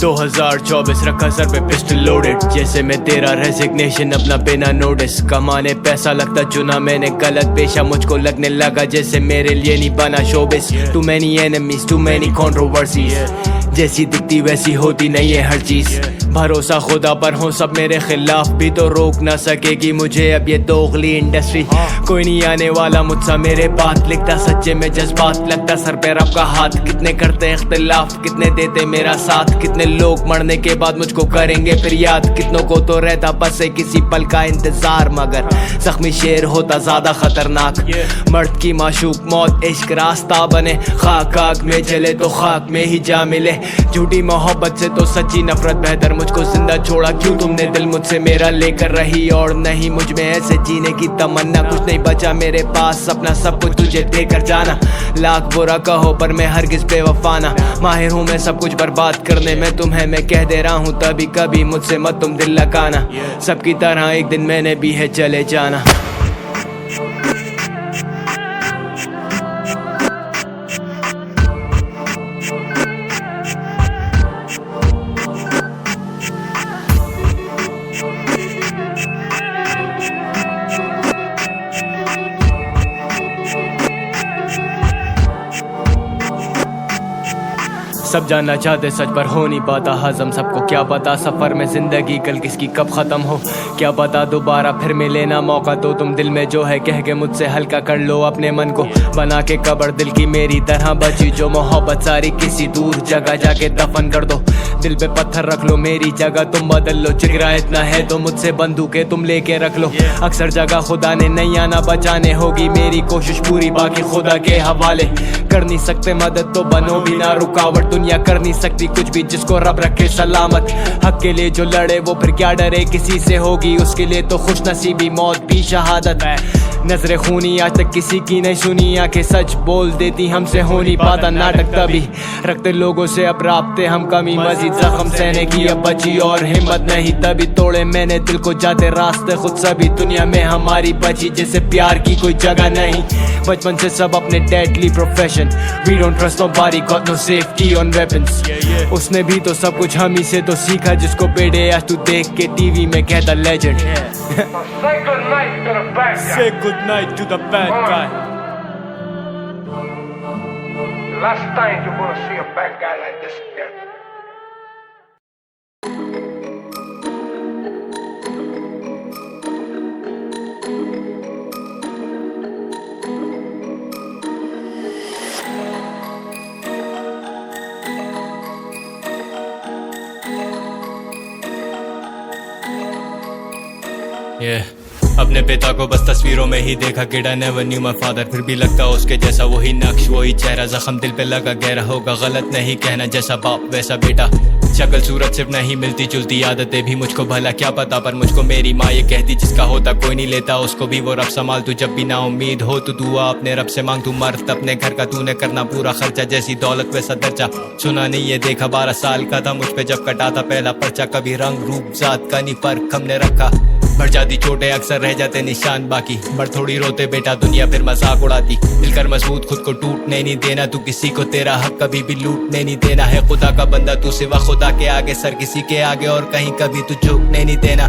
2024 रखा sir पे pistol loaded, जैसे मैं तेरा resignation अपना बिना notice. कमाने पैसा लगता चुना मैंने गलत पेशा, मुझको लगने लगा जैसे मेरे लिए नहीं बना showbiz. Too many enemies too many controversies, जैसी दिखती वैसी होती नहीं है हर चीज। भरोसा खुदा पर हो सब मेरे खिलाफ भी तो रोक ना सकेगी मुझे अब ये दोगली इंडस्ट्री। कोई नहीं आने वाला मुझसा मेरे बात, लिखता सच्चे में जज्बात लगता सर पे रब का हाथ। कितने करते इख्तिलाफ कितने देते मेरा साथ, कितने लोग मरने के बाद मुझको करेंगे फिर याद। कितनों को तो रहता बस है किसी पल का इंतजार, मगर जख्मी शेर होता ज्यादा खतरनाक। मर्द की माशूक मौत इश्क रास्ता बने, खाक आग में जले तो खाक में ही जा मिले। झूठी मोहब्बत से तो सच्ची नफरत बेहतर, मुझको जिंदा छोड़ा क्यों तुमने दिल मुझसे मेरा लेकर रही। और नहीं मुझ में ऐसे जीने की तमन्ना, कुछ नहीं बचा मेरे पास अपना सब कुछ तुझे देकर जाना। लाख बुरा कहो पर मैं हरगिज बेवफा ना, माहिर हूँ मैं सब कुछ बर्बाद करने में। तुम्हें मैं कह दे रहा हूँ तभी कभी मुझसे मत तुम दिल लगाना, सबकी तरह एक दिन मैंने भी है चले जाना। सब जानना चाहते सच पर हो नहीं पाता हजम, सबको क्या पता सफर में जिंदगी कल किसकी कब खत्म हो। क्या पता दोबारा फिर मिले ना मौका, तो तुम दिल में जो है कह के मुझसे हल्का कर लो अपने मन को। बना के कब्र दिल की मेरी तरह बची, जो मोहब्बत सारी किसी दूर जगह जाके दफन कर दो। दिल पे पत्थर रख लो मेरी जगह तुम बदल लो, जिगरा इतना है तो मुझसे बंदूकें तुम लेके रख लो। अक्सर जगह खुदा ने नहीं आना बचाने, होगी मेरी कोशिश पूरी बाकी खुदा के हवाले। कर नहीं सकते मदद तो बनो भी ना रुकावट, दुनिया कर नहीं सकती कुछ भी जिसको रब रखे सलामत। हक के लिए जो लड़े वो फिर क्या डरे किसी से, होगी उसके लिए तो खुश नसीबी मौत भी शहादत है। नजरें खूनी आज तक किसी की नहीं सुनी, आंखें सच बोल देती हमसे हो नहीं पाता नाटक तभी, रखते लोगों से अब राब्ते हम कमी, मजीद जख्म सहने की अब बची और हिम्मत नहीं, तभी तोड़े मैंने दिल को जाते रास्ते खुद सभी, दुनिया में हमारी बची जैसे प्यार की कोई जगह नहीं, बचपन से सब अपने deadly profession, we don't trust nobody got no safety on weapons, उसने भी तो सब कुछ हम ही से तो सीखा, जिसको बेटे आज तू देख के टीवी में कहता legend. Say good night to the bad guy. Say good night to the bad guy. Last time you're gonna see a bad guy like this again. अपने पिता को बस तस्वीरों में ही देखा, kid I never knew my father, फिर भी लगता उसके जैसा वही नक्श वही चेहरा, जख्म दिल पे लगा गहरा होगा, गलत नहीं कहना जैसा बाप वैसा बेटा, शक्ल सूरत सिर्फ नहीं मिलती जुलती आदतें भी, मुझको भला क्या पता पर मुझको मेरी माँ ये कहती, जिसका होता कोई नहीं लेता उसको भी वो रब संभाल, तू जब भी ना उम्मीद हो तो दुआ अपने रब से मांग, तू मर्द अपने घर का तूने करना पूरा खर्चा, जैसी दौलत वैसा दर्जा, सुना नहीं ये देखा 12 साल का था मुझ पे जब कटा था पहला पर्चा, कभी रंग रूप जात का नहीं फर्क हमने रखा, बढ़ जाती चोटें अक्सर रह जाते निशान बाकी, बढ़ थोड़ी रोते बेटा दुनिया फिर मजाक उड़ाती, दिल कर मजबूत खुद को टूटने नहीं देना, तू किसी को तेरा हक कभी भी लूटने नहीं देना, है खुदा का बंदा तू सिवा खुदा के आगे, सर किसी के आगे और कहीं कभी तू झुकने नहीं देना,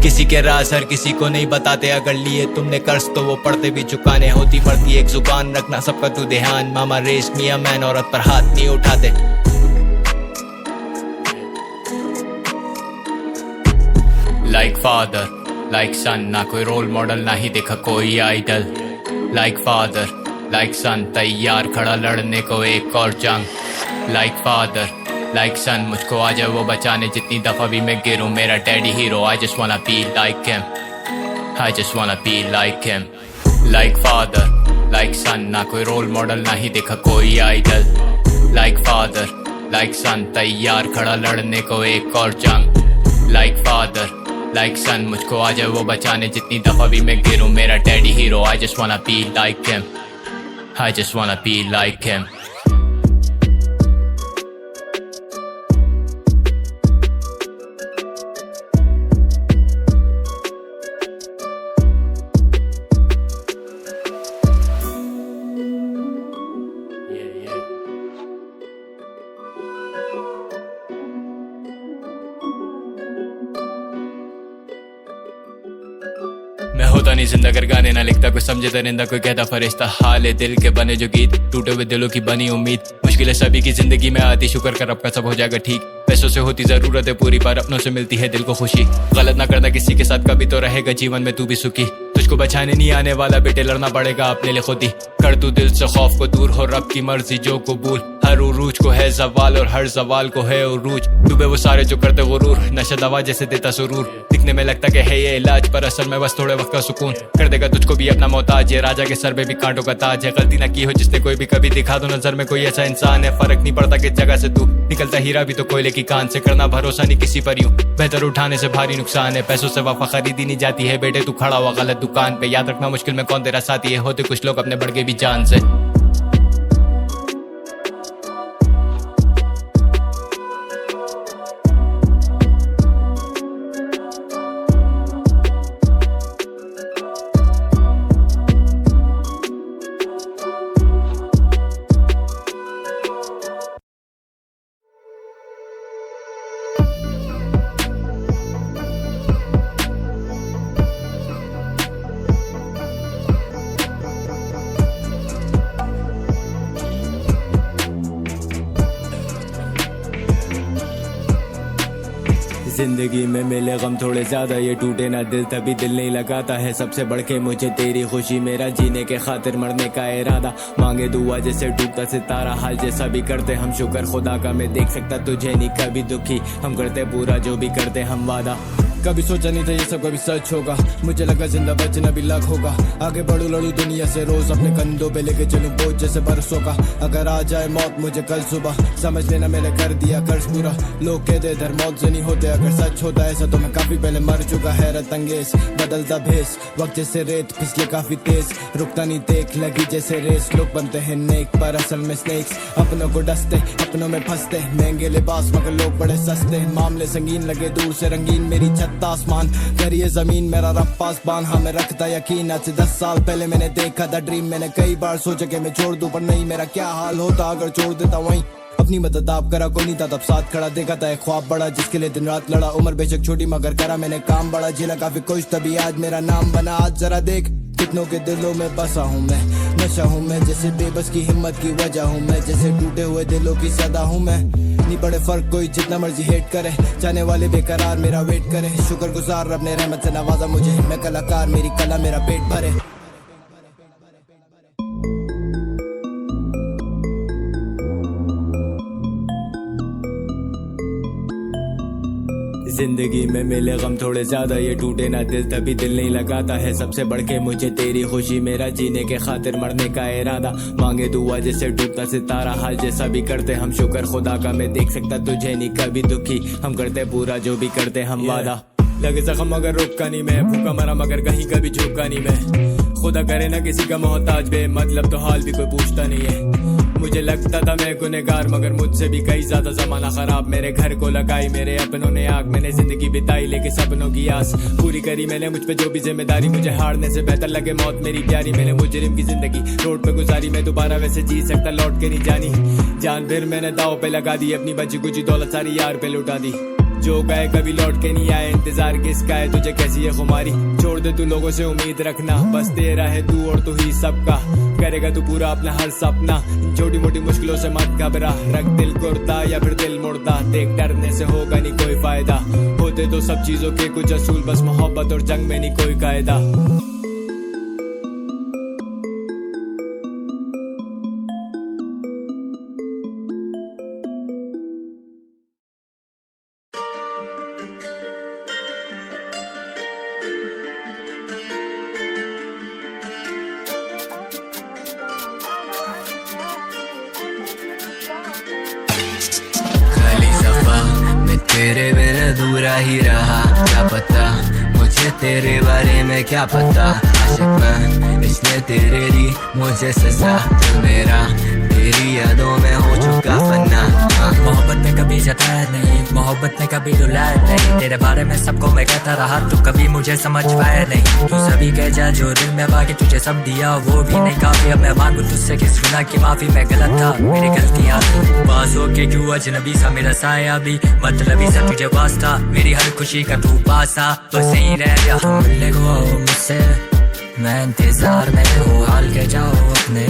किसी के राज हर किसी को नहीं बताते, अगर लिए तुमने कर्ज तो वो पढ़ते भी चुकाने, होती पड़ती एक जुबान रखना सबका तू ध्यान, मामा रेस मियां मैन औरत पर हाथ नहीं उठाते, लाइक फादर लाइक सन, ना कोई रोल मॉडल ना ही देखा कोई idol, like father like son, तैयार खड़ा लड़ने को एक और जंग, लाइक फादर लाइक सन, मुझको आ जाए वो बचाने जितनी दफा भी मैं गिरूं, मेरा daddy hero, I just wanna be like him, I just wanna be like him, like father like son, ना कोई रोल मॉडल ना ही देखा कोई idol, like father like son, तैयार खड़ा लड़ने को एक और जंग, लाइक फादर लाइक सन, मुझको आ जाए वो बचाने जितनी दफा भी मैं गिरूं, मेरा daddy hero, I just wanna be like him, I just wanna be like him. मैं होता नहीं जिंदा कर गाने ना लिखता, कोई समझे दरिंदा कोई कहता फरिश्ता, हाल है दिल के बने जो गीत, टूटे हुए दिलों की बनी उम्मीद, मुश्किलें सभी की जिंदगी में आती, शुक्र कर अब का सब हो जाएगा ठीक, पैसों से होती जरूरत है पूरी पर अपनों से मिलती है दिल को खुशी, गलत ना करना किसी के साथ कभी तो रहेगा जीवन में तू भी सुखी, तुझको बचाने नहीं आने वाला बेटे लड़ना पड़ेगा अपने लिए खुद ही, कर तू दिल से खौफ को दूर, हो रब की मर्जी जो कबूल, हर उरूज को है जवाल और हर जवाल को है उरूज, डूबे वो सारे जो करते गुरूर, नशा दवा जैसे देता सुरूर, दिखने में लगता कि है ये इलाज पर असल में बस थोड़े वक्त का सुकून, कर देगा तुझको भी अपना मोहताज, ये राजा के सर पे भी कांटों का ताज है, गलती ना की हो जिसने कोई भी कभी, दिखा दो नजर में कोई ऐसा इंसान है, फर्क नहीं पड़ता किस जगह से तू निकलता, हीरा भी तो कोयले की कान से, करना भरोसा नहीं किसी पर यूं, बेहतर उठाने से भारी नुकसान है, पैसों से वफा खरीदी नहीं जाती है बेटे, तू खड़ा हुआ गलत दुकान पे, याद रखना मुश्किल में कौन तेरा साथी है, होते कुछ लोग अपने बढ़ गए भी जान से। जिंदगी में मिले गम थोड़े ज्यादा, ये टूटे ना दिल तभी दिल नहीं लगाता है, सबसे बढ़ के मुझे तेरी खुशी, मेरा जीने के खातिर मरने का इरादा, मांगे दुआ जैसे डूबता सितारा, हाल जैसा भी करते हम शुक्र खुदा का, मैं देख सकता तुझे नहीं कभी दुखी, हम करते पूरा जो भी करते हम वादा, कभी सोचा नहीं था ये सब कभी सच होगा, मुझे लगा जिंदा बचना भी लक होगा। आगे बढ़ू लड़ू दुनिया से रोज, अपने कंधों पे लेके चलूं बोझ जैसे बरसों का। अगर आ जाए मौत मुझे कल सुबह, समझ लेना मैंने कर दिया कर्ज पूरा। लोग कहते इधर मौत से नहीं होते, अगर सच होता ऐसा तो मैं काफी पहले मर चुका। हैरत अंगेज बदलता भेस, वक्त जैसे रेत फिसले काफी तेज, रुकता नहीं देख लगी जैसे रेस। लोग बनते हैं नेक पर असल में स्नेक्स, अपनों को डसते अपनों में फंसते। महंगे लिबास मगर लोग बड़े सस्ते, मामले संगीन लगे दूर से रंगीन। मेरी छत आसमान करिए जमीन, मेरा रब पासबान। हाँ मैं रखता यकीन, आज से 10 साल पहले मैंने देखा था ड्रीम। मैंने कई बार सोचा कि मैं छोड़ दूं पर नहीं, मेरा क्या हाल होता अगर छोड़ देता वहीं। अपनी मदद आप करा कोई नहीं था तब साथ खड़ा, देखा था एक ख्वाब बड़ा जिसके लिए दिन रात लड़ा। उम्र बेशक छोटी मगर करा मैंने काम बड़ा, जिला काफी खुश तभी आज मेरा नाम बना। आज जरा देख कितनों के दिलों में बसा हूँ मैं, नशा हूँ मैं जैसे बेबस की हिम्मत की वजह हूँ मैं, जैसे टूटे हुए दिलों की सदा हूँ मैं। नहीं पड़े फर्क कोई जितना मर्जी हेट करे, चाहने वाले बेकरार मेरा वेट करे। शुक्रगुजार रब ने रहमत से नवाजा मुझे, मैं कलाकार मेरी कला मेरा पेट भरे। जिंदगी में मिले गम थोड़े ज्यादा, ये टूटे ना दिल तभी दिल नहीं लगाता है। सबसे बढ़ के मुझे तेरी खुशी, मेरा जीने के खातिर मरने का इरादा। मांगे दुआ जैसे डूबता सितारा, हाल जैसा भी करते हम शुक्र खुदा का। मैं देख सकता तुझे नहीं कभी दुखी, हम करते पूरा जो भी करते हम वादा। लगे जख्म मगर रुका नहीं मैं, भूखा मरा मगर कहीं कभी झुका नहीं मैं। खुदा करे ना किसी का मोहताज, बे मतलब तो हाल भी कोई पूछता नहीं है। मुझे लगता था मैं गुनहगार मगर मुझसे भी कई ज्यादा जमाना खराब। मेरे घर को लगाई मेरे अपनों ने आग, मैंने जिंदगी बिताई लेके सपनों की आस पूरी करी मैंने। मुझ पे जो भी जिम्मेदारी, मुझे हारने से बेहतर लगे मौत मेरी प्यारी। मैंने मुजरिम की जिंदगी रोड पे गुजारी, मैं दोबारा वैसे जी सकता लौट के नहीं जानी। जान फिर मैंने दाव पे लगा दी, अपनी बची कुछ दौलत सारी यार पे लुटा दी। जो गए कभी लौट के नहीं आए, इंतजार किसका है तुझे कैसी है खुमारी। छोड़ दे तू लोगों से उम्मीद रखना, बस तेरा है तू और तू ही सबका। करेगा तू पूरा अपना हर सपना, छोटी मोटी मुश्किलों से मत घबरा। रख दिल कुर्ता या फिर दिल मुर्दा, देख डरने से होगा नहीं कोई फायदा। होते तो सब चीजों के कुछ असूल, बस मोहब्बत और जंग में नहीं कोई कायदा। तेरे बिना अधूरा ही रहा, क्या पता मुझे तेरे बारे में क्या पता। आशिक मैं इसलिए तेरे लिए मुझे सजा, तू मेरा तेरी यादों में हो चुका फन्ना। मोहब्बत ने कभी जताया नहीं, मोहब्बत ने कभी रुलाया नहीं। तेरे बारे में सबको मैं कहता रहा, तू कभी मुझे समझ पाया नहीं। तू सभी कह जा जो दिल में बाकी, तुझे सब दिया वो भी नहीं काफी। अब मैं मांगू तुझसे किस गुनाह की माफी, मैं गलत था मेरी गलतियाँ। पास होके क्यों अजनबी सा मेरा साया भी, मतलबी सा तुझे वास्ता। मेरी हर खुशी का तू पासा, बस यहीं रह गया तुम मिलने को आओ मुझसे। मैं इंतजार में हूँ, हाल के जाओ अपने।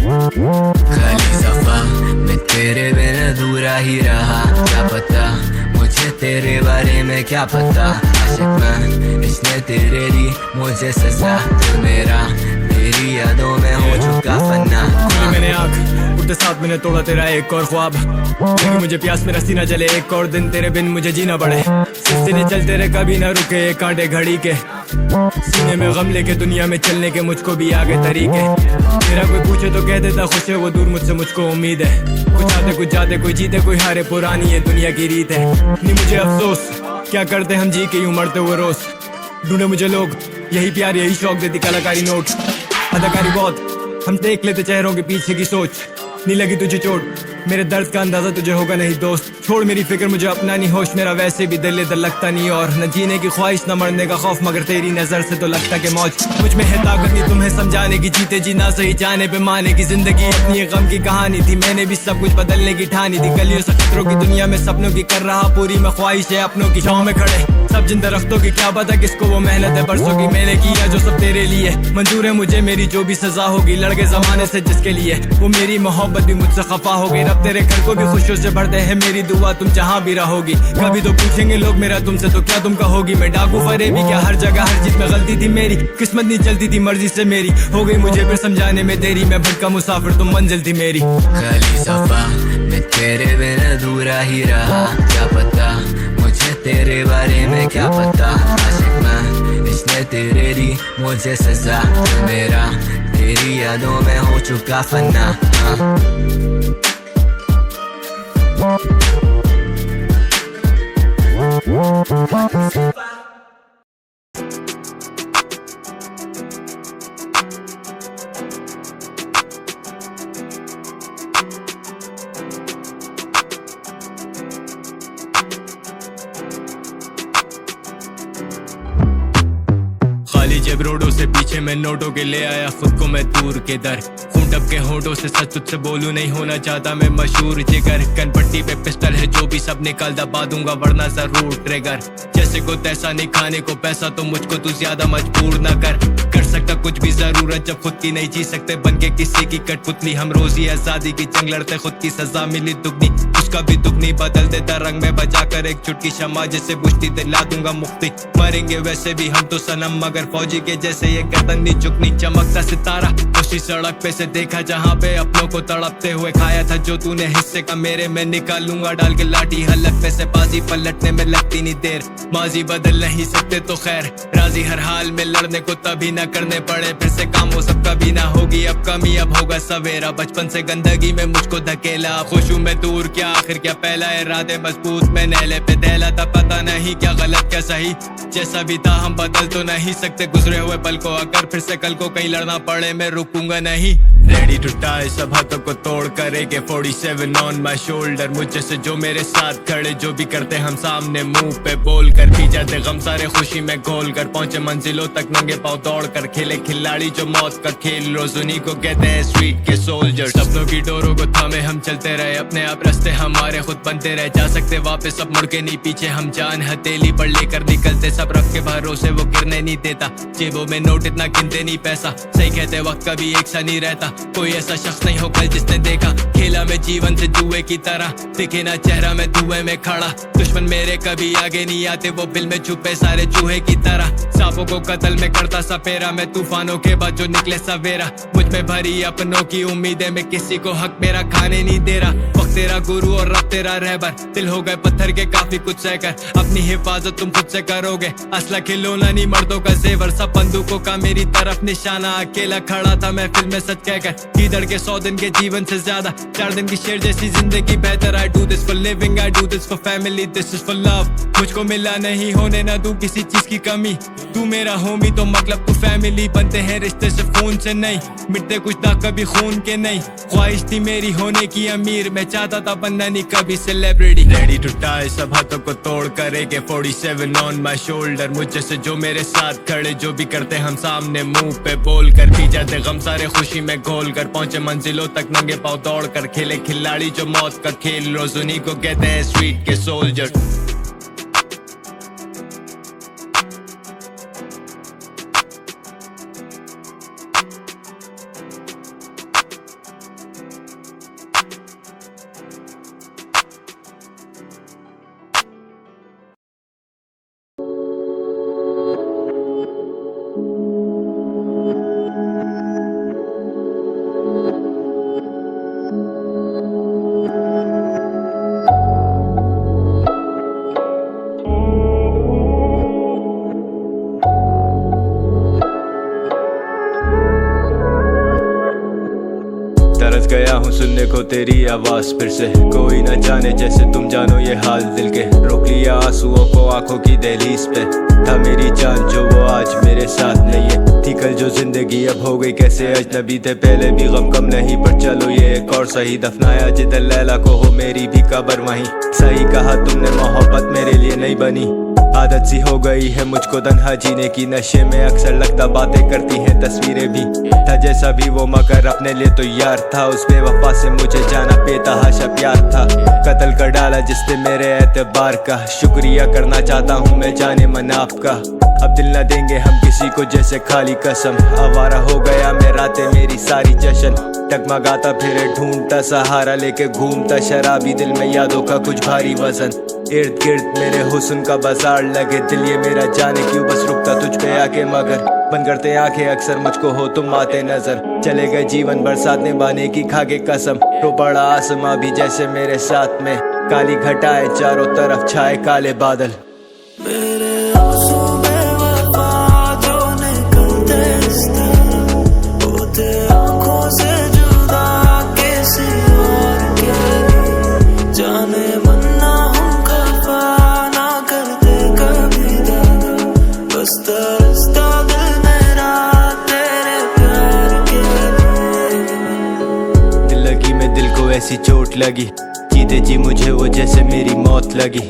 खाली सफा मैं तेरे बिना अधूरा ही रहा, क्या पता मुझे तेरे बारे में क्या पता। आशिक मैं इसलिए तेरे लिए मुझे सजा, तू मेरा तेरी यादों में हो चुका फन्ना। मैंने आँख उठते साथ मैंने तोड़ा तेरा एक और ख्वाब, लेकिन मुझे प्यास मेरा सीना जले एक और दिन तेरे बिन मुझे जीना पड़े। सिलसिले चलते रहे कभी न रुके, कांटे घड़ी के सीने में गम लेके दुनिया में चलने के मुझको भी आगे तरीके। मेरा कोई पूछे तो कह देता खुश है वो दूर मुझसे, मुझको उम्मीद है। कुछ आते कुछ जाते, कोई जीते कोई हारे, पुरानी है दुनिया की रीत है। नहीं मुझे अफसोस क्या करते हम जी के यूं मरते हुए रोज। ढूंढे मुझे लोग यही प्यार यही शौक देती कलाकारी नोट, अदाकारी बहुत हम देख लेते चेहरों के पीछे की सोच। नहीं लगी तुझे चोट, मेरे दर्द का अंदाजा तुझे होगा नहीं दोस्त। छोड़ मेरी फिक्र मुझे अपना नहीं होश, मेरा वैसे भी दिल इधर लगता नहीं। और न जीने की ख्वाहिश न मरने का खौफ, मगर तेरी नजर से तो लगता के मौज। मुझ में है ताकत नहीं तुम्हें समझाने की, जीते जीना सही जाने पे माने की। जिंदगी अपनी गम की कहानी थी, मैंने भी सब कुछ बदलने की ठानी थी। गलियों से खतरों की दुनिया में सपनों की कर रहा पूरी मैं ख्वाहिश है अपनों की। छांव में खड़े सब जिन दरख्तों की, क्या पता किसको वो मेहनत है बरसों की मैंने किया जो सब तेरे लिए। मंजूर है मुझे मेरी जो भी सजा होगी, लड़के जमाने से जिसके लिए वो मेरी मोहब्बत भी मुझसे खफा हो गई। रब तेरे घर को भी खुशियों से भरते हैं, मेरी दुआ तुम जहाँ भी रहोगी। कभी तो पूछेंगे लोग मेरा तुमसे, तो क्या तुम कहोगी। मैं डाकू फरेबी क्या हर जगह हर चीज में गलती थी मेरी, किस्मत नहीं चलती थी मर्जी से मेरी। हो गई मुझे फिर समझाने में देरी, मैं भटका मुसाफिर तुम मंजिल थी मेरी। खाली सफा मैं तेरे बिना अधूरा ही रहा, क्या पता मुझे तेरे बारे में क्या पता, आशिक मैं इसने तेरे दी मुझे सजा, दिल मेरा तेरी यादों में हो चुका फना। खाली जेब रोडों से पीछे मैं नोटों के ले आया खुद को मैं दूर के दर, खून टप के होंठों से सच तुझसे बोलूं नहीं होना चाहता मैं मशहूर, जिगर कनपट्टी पे पिस्टल है जो भी सब निकाल दबा दूंगा वरना जरूर ट्रिगर, जैसे को तैसा नहीं खाने को पैसा तो मुझको तू ज्यादा मजबूर ना कर सकता कुछ भी जरूरत जब खुद की नहीं जी सकते बन के किसी की कठपुतली, हम रोजी आजादी की जंग लड़ते खुद की सजा मिली दुगनी, उसका भी दुख नहीं बदल देता रंग में बजा कर एक चुटकी शमा जैसे बुझती दिला दूंगा मुक्ति, मरेंगे वैसे भी हम तो सनम मगर फौजी के जैसे ये गर्दन नहीं झुकनी, चमकता सितारा उसी सड़क पे से देखा जहाँ पे अपनों को तड़पते हुए, खाया था जो तूने हिस्से का मेरे में निकालूंगा डाल के लाठी हलक में से बाजी पलटने में लगती नहीं देर, माजी बदल नहीं सकते तो खैर राजी हर हाल में लड़ने को तभी ना करने पड़े फिर से काम वो सब कभी ना होगी अब कमी अब होगा सवेरा, बचपन से गंदगी में मुझको धकेला, खुश हूं मैं दूर क्या आखिर क्या पहला इरादे मजबूत मैं नहले पे दहला था पता नहीं क्या गलत क्या सही, जैसा भी था हम बदल तो नहीं सकते गुजरे हुए पल को, अगर फिर से कल को कहीं लड़ना पड़े मैं रुकूंगा नहीं, रेडी टू डाई सब हाथों को तोड़ कर AK-47 ऑन माई शोल्डर, मुझ जैसे जो मेरे साथ खड़े जो भी करते हम सामने मुंह पे बोल कर पी जाते गम सारे खुशी में घोल कर, पहुंचे मंजिलों तक नंगे पांव दौड़ कर, खेले खिलाड़ी जो मौत का खेल रोज उन्हीं को कहते हैं स्ट्रीट के सोल्जर, सपनों की डोरों को थामे हम चलते रहे अपने आप रास्ते हमारे खुद बनते रहे, जा सकते वापस अब मुड़ के नहीं पीछे हम जान हथेली पर लेकर निकलते, सब रख के भरोसे वो गिरने नहीं देता, जेबों में नोट इतना गिनते नहीं पैसा, सही कहते वक्त कभी एक सा नहीं रहता, कोई ऐसा शख्स नहीं हो कल जिसने देखा खेला में जीवन से जुए की तरह, दिखे ना चेहरा में धुएं में खड़ा, दुश्मन मेरे कभी आगे नहीं आते वो बिल में छुपे सारे चूहे की तरह, सांपों को कत्ल में करता सपेरा मैं तूफानों के बाद जो निकले सवेरा, मुझ में भरी अपनों की उम्मीदें मैं किसी को हक मेरा खाने नहीं दे रहा, वक्त तेरा गुरु और रब तेरा रहबर, दिल हो गए पत्थर के काफी कुछ सहकर, अपनी हिफाजत तुम खुद से करोगे, असला खिलौना नहीं मर्दों का जेवर, सब बंदूकों का मेरी तरफ निशाना, अकेला खड़ा था मैं फिल्म में सच कहकर, कीदड़ के 100 दिन के जीवन से ज्यादा 4 दिन की शेर जैसी जिंदगी बेहतर, I do this for living, I do this for family, this is for love, मुझको मिला नहीं होने ना दूं किसी चीज की कमी, तू मेरा होमी तो मतलब तू फैमिली, बनते हैं रिश्ते सिर्फ खून से नहीं, मिटते कुछ ना कभी खून के नहीं, ख्वाहिश थी मेरी होने की अमीर, मैं चाहता था बनना नहीं कभी सेलिब्रिटी, रेडी टू डाई सब हाथों को तोड़ कर AK-47 ऑन माई शोल्डर, मुझ जैसे जो मेरे साथ खड़े जो भी करते हम सामने मुंह पे बोल कर, पी जाते गम सारे खुशी में घोल कर, पहुंचे मंजिलों तक नंगे पांव दौड़ कर, खेले खिलाड़ी जो मौत का खेल रोज उन्हीं को कहते हैं स्ट्रीट के सोल्जर। तरस गया हूँ सुनने को तेरी आवाज फिर से, कोई न जाने जैसे तुम जानो ये हाल दिल के, रोक लिया आंसुओं को आंखों की दहलीज पे, था मेरी जान जो वो आज मेरे साथ नहीं है, थी कल जो जिंदगी अब हो गई कैसे अजनबी थे पहले भी गम कम नहीं, पर चलो ये एक और सही, दफनाया जिधर लैला को हो मेरी भी कब्र वहीं, सही कहा तुमने मोहब्बत मेरे लिए नहीं बनी, आदत सी हो गई है मुझको तन्हा जीने की, नशे में अक्सर लगता बातें करती हैं तस्वीरें भी, था जैसा भी वो मगर अपने लिए तो यार था, उस बेवफा से मुझे जाना बेतहाशा प्यार था, कत्ल कर डाला जिसने मेरे एतबार का, शुक्रिया करना चाहता हूँ मैं जाने मन आपका, अब दिल न देंगे हम किसी को जैसे खाली कसम, आवारा हो गया मैं रातें मेरी सारी जश्न, टगमगाता फिरे ढूंढता सहारा लेके घूमता शराबी दिल में यादों का कुछ भारी वजन, इर्द गिर्द मेरे हुस्न का बाजार लगे दिल ये मेरा जाने क्यों बस रुकता तुझ पे आके, मगर बंद करते आंखें अक्सर मुझको हो तुम आते नजर, चले गए जीवन बरसात निभाने की खाके कसम, रो पड़ा आसमां भी जैसे मेरे साथ में, काली घटाएं चारों तरफ छाए काले बादल। सी चोट लगी, जीते जी मुझे वो जैसे मेरी मौत लगी।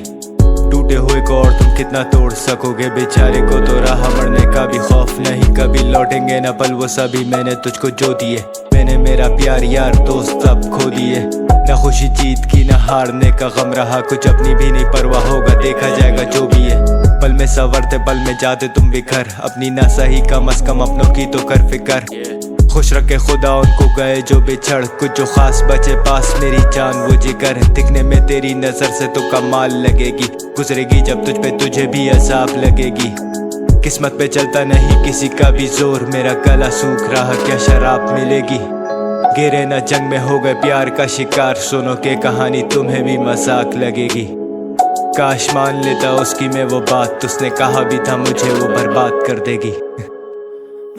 टूटे हुए को और तुम कितना तोड़ सकोगे, बेचारे को तो राह मरने का भी खौफ नहीं। कभी लौटेंगे न पल वो सभी मैंने तुझको जो दिए, मैंने मेरा प्यार यार दोस्त सब खो दिए। न खुशी जीत की न हारने का गम रहा, कुछ अपनी भी नहीं परवाह होगा, देखा जाएगा जो भी है। पल में संवरते पल में जाते तुम बिखर, अपनी ना सही कम अज कम अपनों की तो कर फिकर। खुश रखे खुदा उनको गए जो बिछड़, कुछ जो खास बचे पास मेरी जान वो जिगर। दिखने में तेरी नजर से तो कमाल लगेगी, गुजरेगी जब तुझ पे तुझे भी अजाब लगेगी। किस्मत पे चलता नहीं किसी का भी जोर, मेरा गला सूख रहा क्या शराब मिलेगी। गिरे न जंग में हो गए प्यार का शिकार, सुनो के कहानी तुम्हें भी मजाक लगेगी। काश मान लेता उसकी मैं वो बात, उसने कहा भी था मुझे वो बर्बाद कर देगी।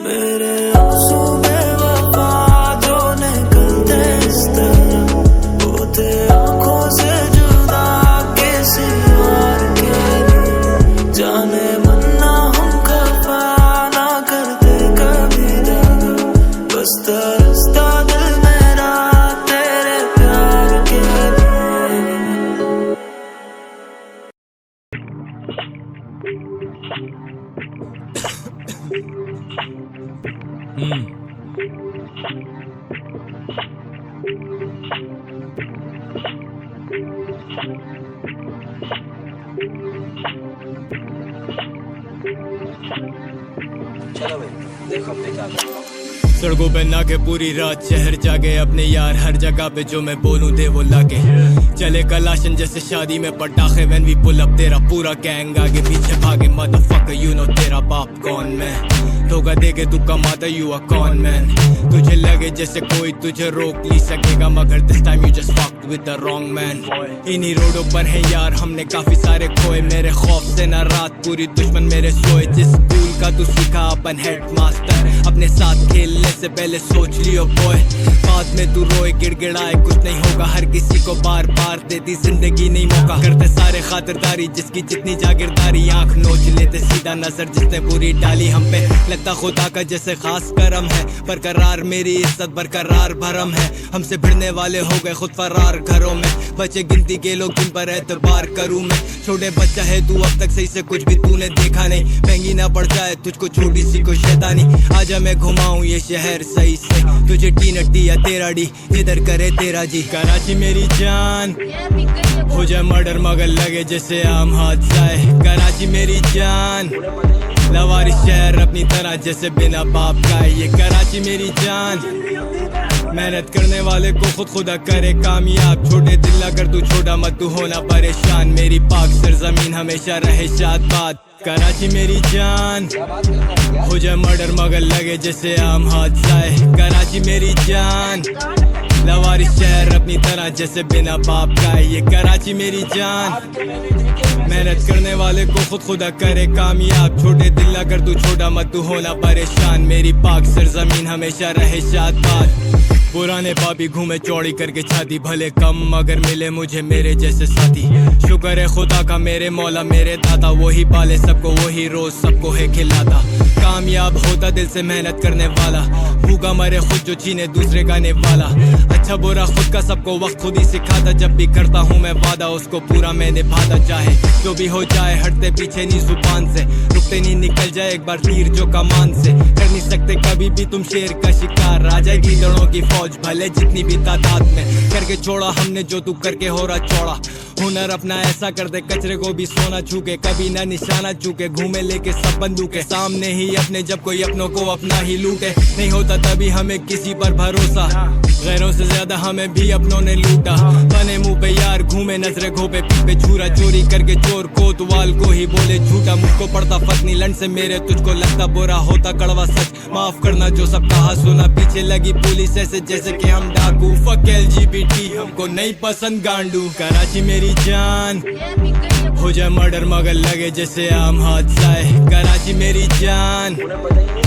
मेरे आंसू बेवफा जो निकलते इस तरह, होते आंखों से जुदा किसी और के लिए। जाने मन्ना हम खफा ना करते कभी दगा, बस तरसता दिल मेरा तेरे प्यार के लिए। चलो भाई देखो अपने क्या करता हूँ। सड़कों पे नाके पूरी रात शहर जागे, अपने यार हर जगह पे जो मैं बोलूं दे वो लागे। चले कलाशन जैसे शादी में पटाखे, व्हेन वी पुल अप तेरा पूरा गैंग आगे पीछे भागे। मदरफकर यू नो तेरा बाप कौन मैं, धोखा दे के तू कमाता यू आर कौन मैन। तुझे लगे जैसे कोई तुझे रोक नहीं सकेगा, मगर this time you just fucked with the wrong man. इन्हीं रोडों पर हैं यार हमने काफी सारे खोए, मेरे खौफ से ना रात पूरी दुश्मन मेरे सोए। जिस स्कूल का तू सीखा अपन हेडमास्टर, अपने साथ खेलने से पहले सोच लियो बॉय। बाद में तू रोए गिड़गिड़ाए कुछ नहीं होगा, हर किसी को बार बार देती जिंदगी नहीं मौका। करते सारे खातिरदारी जिसकी जितनी जागीरदारी, आंख नोच लेते सीधा नजर जिसने पूरी डाली हम पे। लगता खुदा का जैसे खास करम है, बरकरार मेरी इज्जत बरकरार भरम है। हमसे भिड़ने वाले हो गए खुद फरार घरों में, बचे गिनती के लोग जिन पर एतबार करूं मैं। छोटे बच्चा है तू अब तक सही से कुछ भी तूने देखा नहीं, महंगी ना पड़ जाए तुझको छोटी सी कोई शैतानी। आजा मैं घुमाऊं ये शहर सही से, तुझे टी नट्टी या तेरा डी जिधर करे तेरा जी। कराची मेरी जान हो जाए मर्डर मगर लगे जैसे आम हादसा है। कराची मेरी जान लवारिस शहर अपनी तरह जैसे बिना बाप का है ये। कराची मेरी जान मेहनत करने वाले को खुद खुदा करे कामयाब। छोटे दिल अगर तू छोटा मत तू होना परेशान, मेरी पाक सरजमीन हमेशा रहे शाद। कराची मेरी जान हो जाए मर्डर मगर लगे जैसे आम हादसा है। कराची मेरी जान लवारिस शहर अपनी तरह जैसे बिना बाप का है ये। कराची मेरी जान मेहनत करने वाले को खुद खुदा करे कामयाब। छोटे दिल अगर तू छोटा मत तू होना परेशान, मेरी पाक सरजमीन हमेशा रहे शाद। पुराने पापी घूमे चौड़ी करके छाती, भले कम मगर मिले मुझे मेरे जैसे साथी। शुक्र है खुदा का मेरे मौला मेरे दाता, वही पाले सबको वही रोज सबको है खिलाता। कामयाब होता दिल से मेहनत करने वाला, भूखा मरे खुद जो छीने दूसरे गाने वाला। अच्छा बुरा खुद का सबको वक्त खुद ही सिखाता, जब भी करता हूँ मैं वादा उसको पूरा मैं निभाता। चाहे जो भी हो जाए हटते पीछे नहीं जुबान से, रुकते नहीं निकल जाए एक बार तीर जो कमान से। कर नहीं सकते कभी भी तुम शेर का शिकार, आ जाएगी लड़ों की फौज भले जितनी भी तादाद में। करके छोड़ा हमने जो तू करके हो रहा चौड़ा, हुनर अपना ऐसा कर दे कचरे को भी सोना छूके। कभी ना निशाना चूके, घूमे लेके सब बंदूके सामने ही अपने, जब कोई अपनों को अपना ही लूटे। नहीं होता तभी हमें किसी पर भरोसा, गैरों से ज्यादा हमें भी अपनों ने लूटा। बने मुंह पे यार घूमे नजरे घोपे, पीठ पे छुरा चोरी करके चोर कोतवाल को ही बोले झूठा। मुझको पड़ता फर्क नहीं लंड से मेरे, तुझको लगता बुरा होता कड़वा सच। माफ करना जो सब कहा सुना, पीछे लगी पुलिस ऐसे जैसे कि हम डाकू। फक LGBT हमको नहीं पसंद गांडू। कराची मेरी जान हो जाए मर्डर मगर लगे जैसे आम हादसा है। कराची मेरी जान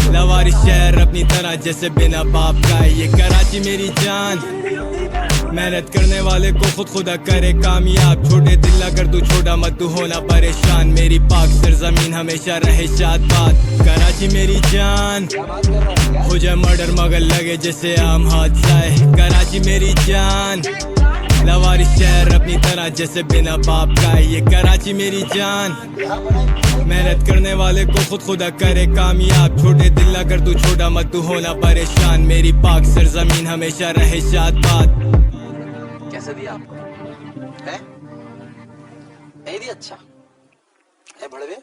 लवारिस शहर अपनी तरह जैसे बिना बाप का है ये। कराची मेरी जान मेहनत करने वाले को खुद खुदा करे कामयाब। छोटे दिल अगर तू छोटा मत तू होना परेशान, मेरी पाक सरजमीन हमेशा रहे शाद। कराची मेरी जान हो जाए मर्डर मगर लगे जैसे आम हादसा है। कराची मेरी जान लवारिस शहर अपनी तरह जैसे बिना बाप का, ये कराची मेरी जान। मेहनत करने वाले को खुद खुदा करे कामयाब, छोटे दिल ना कर तू छोटा मत तू होना परेशान, मेरी पाक सरजमीन हमेशा रहे शाद बात। कैसे दिया आपको? है? नहीं दिया? अच्छा है बड़वे।